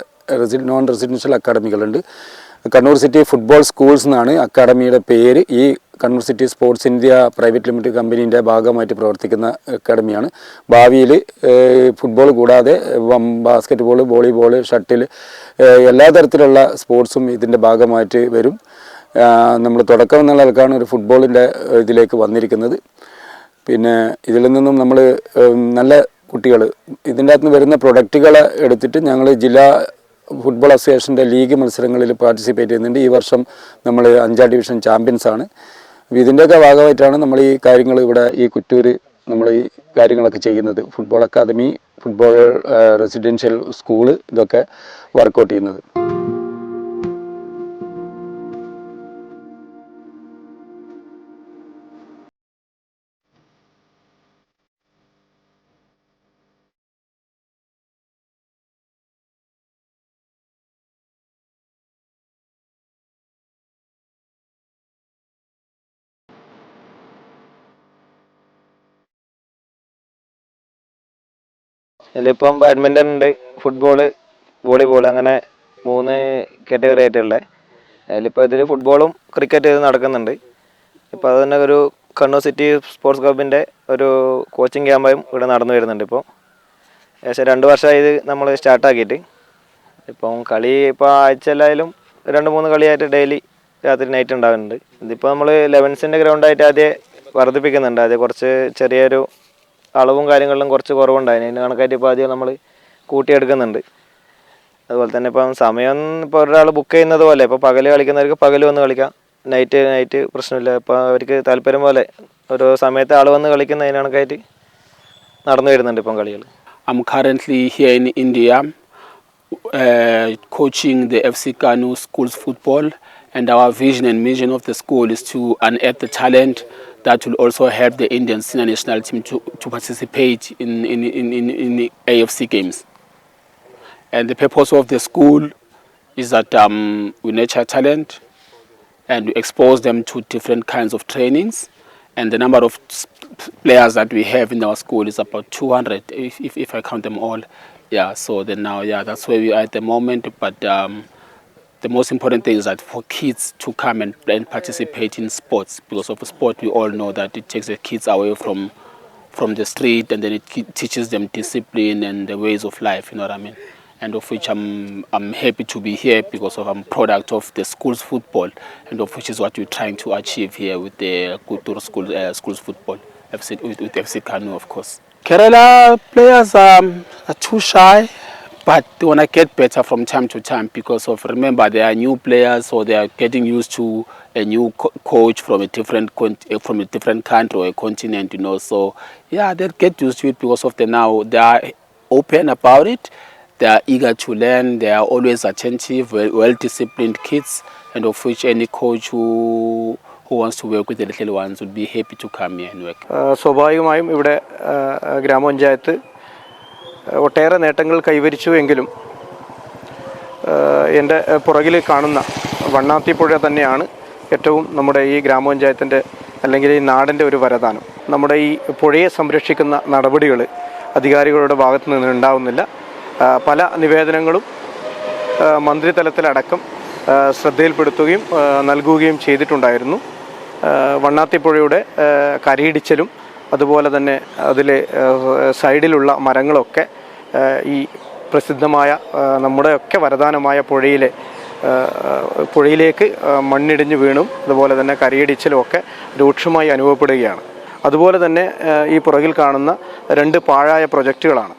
നോൺ റെസിഡൻഷ്യൽ അക്കാഡമികളുണ്ട്. കണ്ണൂർ സിറ്റി ഫുട്ബോൾ സ്കൂൾസ് എന്നാണ് അക്കാഡമിയുടെ പേര്. ഈ Kannur city sports India private limited കമ്പനീൻ്റെ ഭാഗമായിട്ട് പ്രവർത്തിക്കുന്ന അക്കാഡമിയാണ്. ഭാവിയിൽ ഫുട്ബോൾ കൂടാതെ ബാസ്കറ്റ് ബോൾ, വോളിബോൾ, ഷട്ടിൽ എല്ലാ തരത്തിലുള്ള സ്പോർട്സും ഇതിൻ്റെ ഭാഗമായിട്ട് വരും. നമ്മൾ തുടക്കം എന്നുള്ള ആൾക്കാണ് ഒരു ഫുട്ബോളിൻ്റെ ഇതിലേക്ക് വന്നിരിക്കുന്നത്. പിന്നെ ഇതിൽ നിന്നും നമ്മൾ നല്ല കുട്ടികൾ ഇതിൻ്റെ അകത്ത് നിന്ന് വരുന്ന പ്രൊഡക്റ്റുകൾ എടുത്തിട്ട് ഞങ്ങൾ ജില്ലാ ഫുട്ബോൾ അസോസിയേഷൻ്റെ ലീഗ് മത്സരങ്ങളിൽ പാർട്ടിസിപ്പേറ്റ് ചെയ്യുന്നുണ്ട്. ഈ വർഷം നമ്മൾ 5ാം ഡിവിഷൻ ചാമ്പ്യൻസാണ്. ഇതിൻ്റെയൊക്കെ ഭാഗമായിട്ടാണ് നമ്മൾ ഈ കാര്യങ്ങൾ ഇവിടെ ഈ കുറ്റൂർ നമ്മൾ ഈ കാര്യങ്ങളൊക്കെ ചെയ്യുന്നത്. Football academy, football residential school ഇതൊക്കെ വർക്കൗട്ട് ചെയ്യുന്നത്. ഇതിലിപ്പം ബാഡ്മിൻ്റൺ ഉണ്ട്, ഫുട്ബോള്, വോളിബോൾ, അങ്ങനെ 3 കാറ്റഗറി ആയിട്ടുള്ളത്. അതിലിപ്പോൾ ഇതിൽ ഫുട്ബോളും ക്രിക്കറ്റ് നടക്കുന്നുണ്ട്. ഇപ്പോൾ അത് തന്നെ ഒരു കണ്ണൂർ സിറ്റി സ്പോർട്സ് ക്ലബിൻ്റെ ഒരു കോച്ചിങ് ക്യാമ്പും ഇവിടെ നടന്നു വരുന്നുണ്ട്. ഇപ്പോൾ ഏകദേശം 2 വർഷമായി ഇത് നമ്മൾ സ്റ്റാർട്ടാക്കിയിട്ട്. ഇപ്പം കളി ഇപ്പോൾ ആഴ്ചയിലായാലും 2-3 കളിയായിട്ട് ഡെയിലി രാത്രി നൈറ്റ് ഉണ്ടാകുന്നുണ്ട്. ഇതിപ്പോൾ നമ്മൾ 11ൻ്റെ ഗ്രൗണ്ടായിട്ട് ആദ്യം വർദ്ധിപ്പിക്കുന്നുണ്ട്. ആദ്യം കുറച്ച് ചെറിയൊരു അളവും കാര്യങ്ങളിലും കുറച്ച് കുറവുണ്ടായിരുന്നു. അതിന് കണക്കായിട്ട് ഇപ്പോൾ ആദ്യം നമ്മൾ കൂട്ടിയെടുക്കുന്നുണ്ട്. അതുപോലെ തന്നെ ഇപ്പം സമയം ഇപ്പോൾ ഒരാൾ ബുക്ക് ചെയ്യുന്നത് പോലെ ഇപ്പോൾ പകൽ കളിക്കുന്നവർക്ക് പകൽ വന്ന് കളിക്കാം, നൈറ്റ് പ്രശ്നമില്ല. ഇപ്പോൾ അവർക്ക് താല്പര്യം പോലെ ഓരോ സമയത്ത് ആൾ വന്ന് കളിക്കുന്ന അതിന് കണക്കായിട്ട് നടന്നു വരുന്നുണ്ട് ഇപ്പം കളികൾ. I'm currently here in India coaching the FC Kanu schools football, and our vision and mission of the school is to unearth the talent that will also help the Indian senior national team to participate in the AFC games. And the purpose of the school is that we nurture talent and we expose them to different kinds of trainings. And the number of players that we have in our school is about 200, if I count them all. Yeah, so then now, yeah, that's where we are at the moment. But the most important thing is that for kids to come and participate in sports, because of sport we all know that it takes the kids away from the street, and then it teaches them discipline and the ways of life, you know what I mean? And of which I'm happy to be here because I'm a product of the school's football, and of which is what we're trying to achieve here with the Kutur school's football, with FC Kanu, of course. Kerala players are too shy, but they want to get better from time to time because of, remember, they are new players, so they are getting used to a new coach from a different country or a continent, you know. So yeah, they get used to it because of they are open about it. They are eager to learn. They are always attentive, well-disciplined kids, and of which any coach who wants to work with the little ones would be happy to come here and work. സ്വാഭാവികമായും ഇവിടെ ഗ്രാമപഞ്ചായത്ത് ഒട്ടേറെ നേട്ടങ്ങൾ കൈവരിച്ചു എങ്കിലും എൻ്റെ പുറകിൽ കാണുന്ന വണ്ണാത്തിപ്പുഴ തന്നെയാണ് ഏറ്റവും നമ്മുടെ ഈ ഗ്രാമപഞ്ചായത്തിൻ്റെ അല്ലെങ്കിൽ ഈ നാടിൻ്റെ ഒരു വരദാനം. നമ്മുടെ ഈ പുഴയെ സംരക്ഷിക്കുന്ന നടപടികൾ അധികാരികളുടെ ഭാഗത്തു നിന്ന് ഉണ്ടാവുന്നില്ല. പല നിവേദനങ്ങളും മന്ത്രിതലത്തിലടക്കം ശ്രദ്ധയിൽപ്പെടുത്തുകയും നൽകുകയും ചെയ്തിട്ടുണ്ടായിരുന്നു. വണ്ണാത്തിപ്പുഴയുടെ കരയിടിച്ചലും അതുപോലെ തന്നെ അതിലെ സൈഡിലുള്ള മരങ്ങളൊക്കെ ഈ പ്രസിദ്ധമായ നമ്മുടെയൊക്കെ വരദാനമായ പുഴയിലേക്ക് മണ്ണിടിഞ്ഞ് വീണും അതുപോലെ തന്നെ കരയിടിച്ചലും ഒക്കെ രൂക്ഷമായി അനുഭവപ്പെടുകയാണ്. അതുപോലെ തന്നെ ഈ പുറകിൽ കാണുന്ന 2 പാഴായ പ്രൊജക്റ്റുകളാണ്.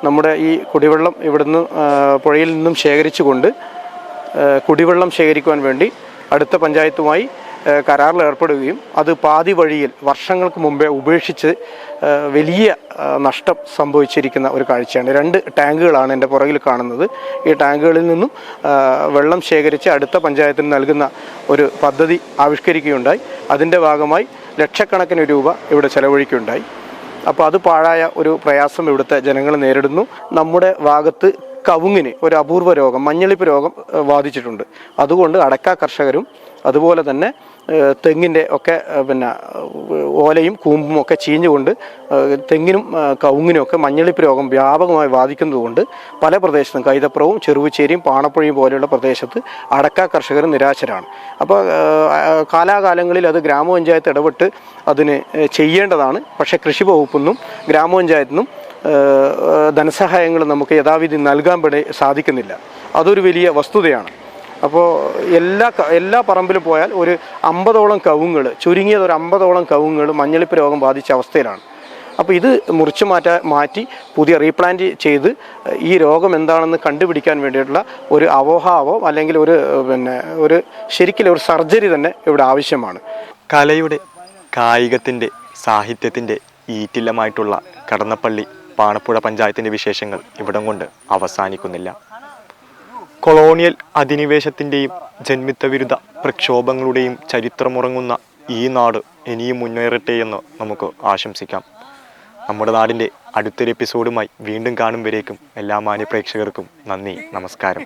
നമ്മുടെ ഈ കുടിവെള്ളം ഇവിടുന്ന് പുഴയിൽ നിന്നും ശേഖരിച്ചുകൊണ്ട് കുടിവെള്ളം ശേഖരിക്കുവാൻ വേണ്ടി അടുത്ത പഞ്ചായത്തുമായി കരാറിൽ ഏർപ്പെടുകയും അത് പാതി വഴിയിൽ വർഷങ്ങൾക്ക് മുമ്പേ ഉപേക്ഷിച്ച് വലിയ നഷ്ടം സംഭവിച്ചിരിക്കുന്ന ഒരു കാഴ്ചയാണ്. 2 ടാങ്കുകളാണ് എൻ്റെ പുറകിൽ കാണുന്നത്. ഈ ടാങ്കുകളിൽ നിന്നും വെള്ളം ശേഖരിച്ച് അടുത്ത പഞ്ചായത്തിന് നൽകുന്ന ഒരു പദ്ധതി ആവിഷ്കരിക്കുകയുണ്ടായി. അതിൻ്റെ ഭാഗമായി ലക്ഷക്കണക്കിന് രൂപ ഇവിടെ ചെലവഴിക്കുകയുണ്ടായി. അപ്പോൾ അത് പാഴായ ഒരു പ്രയാസം ഇവിടുത്തെ ജനങ്ങൾ നേരിടുന്നു. നമ്മുടെ ഭാഗത്ത് കവുങ്ങിന് ഒരു അപൂർവ രോഗം, മഞ്ഞളിപ്പ് രോഗം ബാധിച്ചിട്ടുണ്ട്. അതുകൊണ്ട് അടക്ക കർഷകരും അതുപോലെ തന്നെ തെങ്ങിൻ്റെ ഒക്കെ പിന്നെ ഓലയും കൂമ്പും ഒക്കെ ചീഞ്ഞുകൊണ്ട് തെങ്ങിനും കവുങ്ങിനും ഒക്കെ മഞ്ഞളിപ്പ് രോഗം വ്യാപകമായി ബാധിക്കുന്നതുകൊണ്ട് പല പ്രദേശത്തും കൈതപ്രവും ചെറുവുച്ചേരിയും പാണപ്പുഴയും പോലെയുള്ള പ്രദേശത്ത് അടക്ക കർഷകർ നിരാശരാണ്. അപ്പോൾ കാലാകാലങ്ങളിൽ അത് ഗ്രാമപഞ്ചായത്ത് ഇടപെട്ട് അതിന് ചെയ്യേണ്ടതാണ്. പക്ഷേ കൃഷി വകുപ്പെന്നും ഗ്രാമപഞ്ചായത്തിനും ധനസഹായങ്ങൾ നമുക്ക് യഥാവിധി നൽകാൻ സാധിക്കുന്നില്ല. അതൊരു വലിയ വസ്തുതയാണ്. അപ്പോൾ എല്ലാ പറമ്പിലും പോയാൽ ഒരു 50ഓളം കവുങ്ങൾ, ചുരുങ്ങിയത് ഒരു 50ഓളം കവുങ്ങൾ മഞ്ഞളിപ്പ് രോഗം ബാധിച്ച അവസ്ഥയിലാണ്. അപ്പോൾ ഇത് മുറിച്ച് മാറ്റി പുതിയ റീപ്ലാന്റ് ചെയ്ത് ഈ രോഗം എന്താണെന്ന് കണ്ടുപിടിക്കാൻ വേണ്ടിയിട്ടുള്ള ഒരു അവോഹാവോ അല്ലെങ്കിൽ ഒരു ശരിക്കും ഒരു സർജറി തന്നെ ഇവിടെ ആവശ്യമാണ്. കലയുടെ, കായികത്തിൻ്റെ, സാഹിത്യത്തിൻ്റെ ഈറ്റില്ലമായിട്ടുള്ള കടന്നപ്പള്ളി പാണപ്പുഴ പഞ്ചായത്തിൻ്റെ വിശേഷങ്ങൾ ഇവിടം കൊണ്ട് അവസാനിക്കുന്നില്ല. കൊളോണിയൽ അധിനിവേശത്തിൻ്റെയും ജന്മിത്വവിരുദ്ധ പ്രക്ഷോഭങ്ങളുടെയും ചരിത്രമുറങ്ങുന്ന ഈ നാട് ഇനിയും മുന്നേറട്ടെ എന്ന് നമുക്ക് ആശംസിക്കാം. നമ്മുടെ നാടിൻ്റെ അടുത്തൊരു എപ്പിസോഡുമായി വീണ്ടും കാണും വരേക്കും എല്ലാ മാന്യ പ്രേക്ഷകർക്കും നന്ദി, നമസ്കാരം.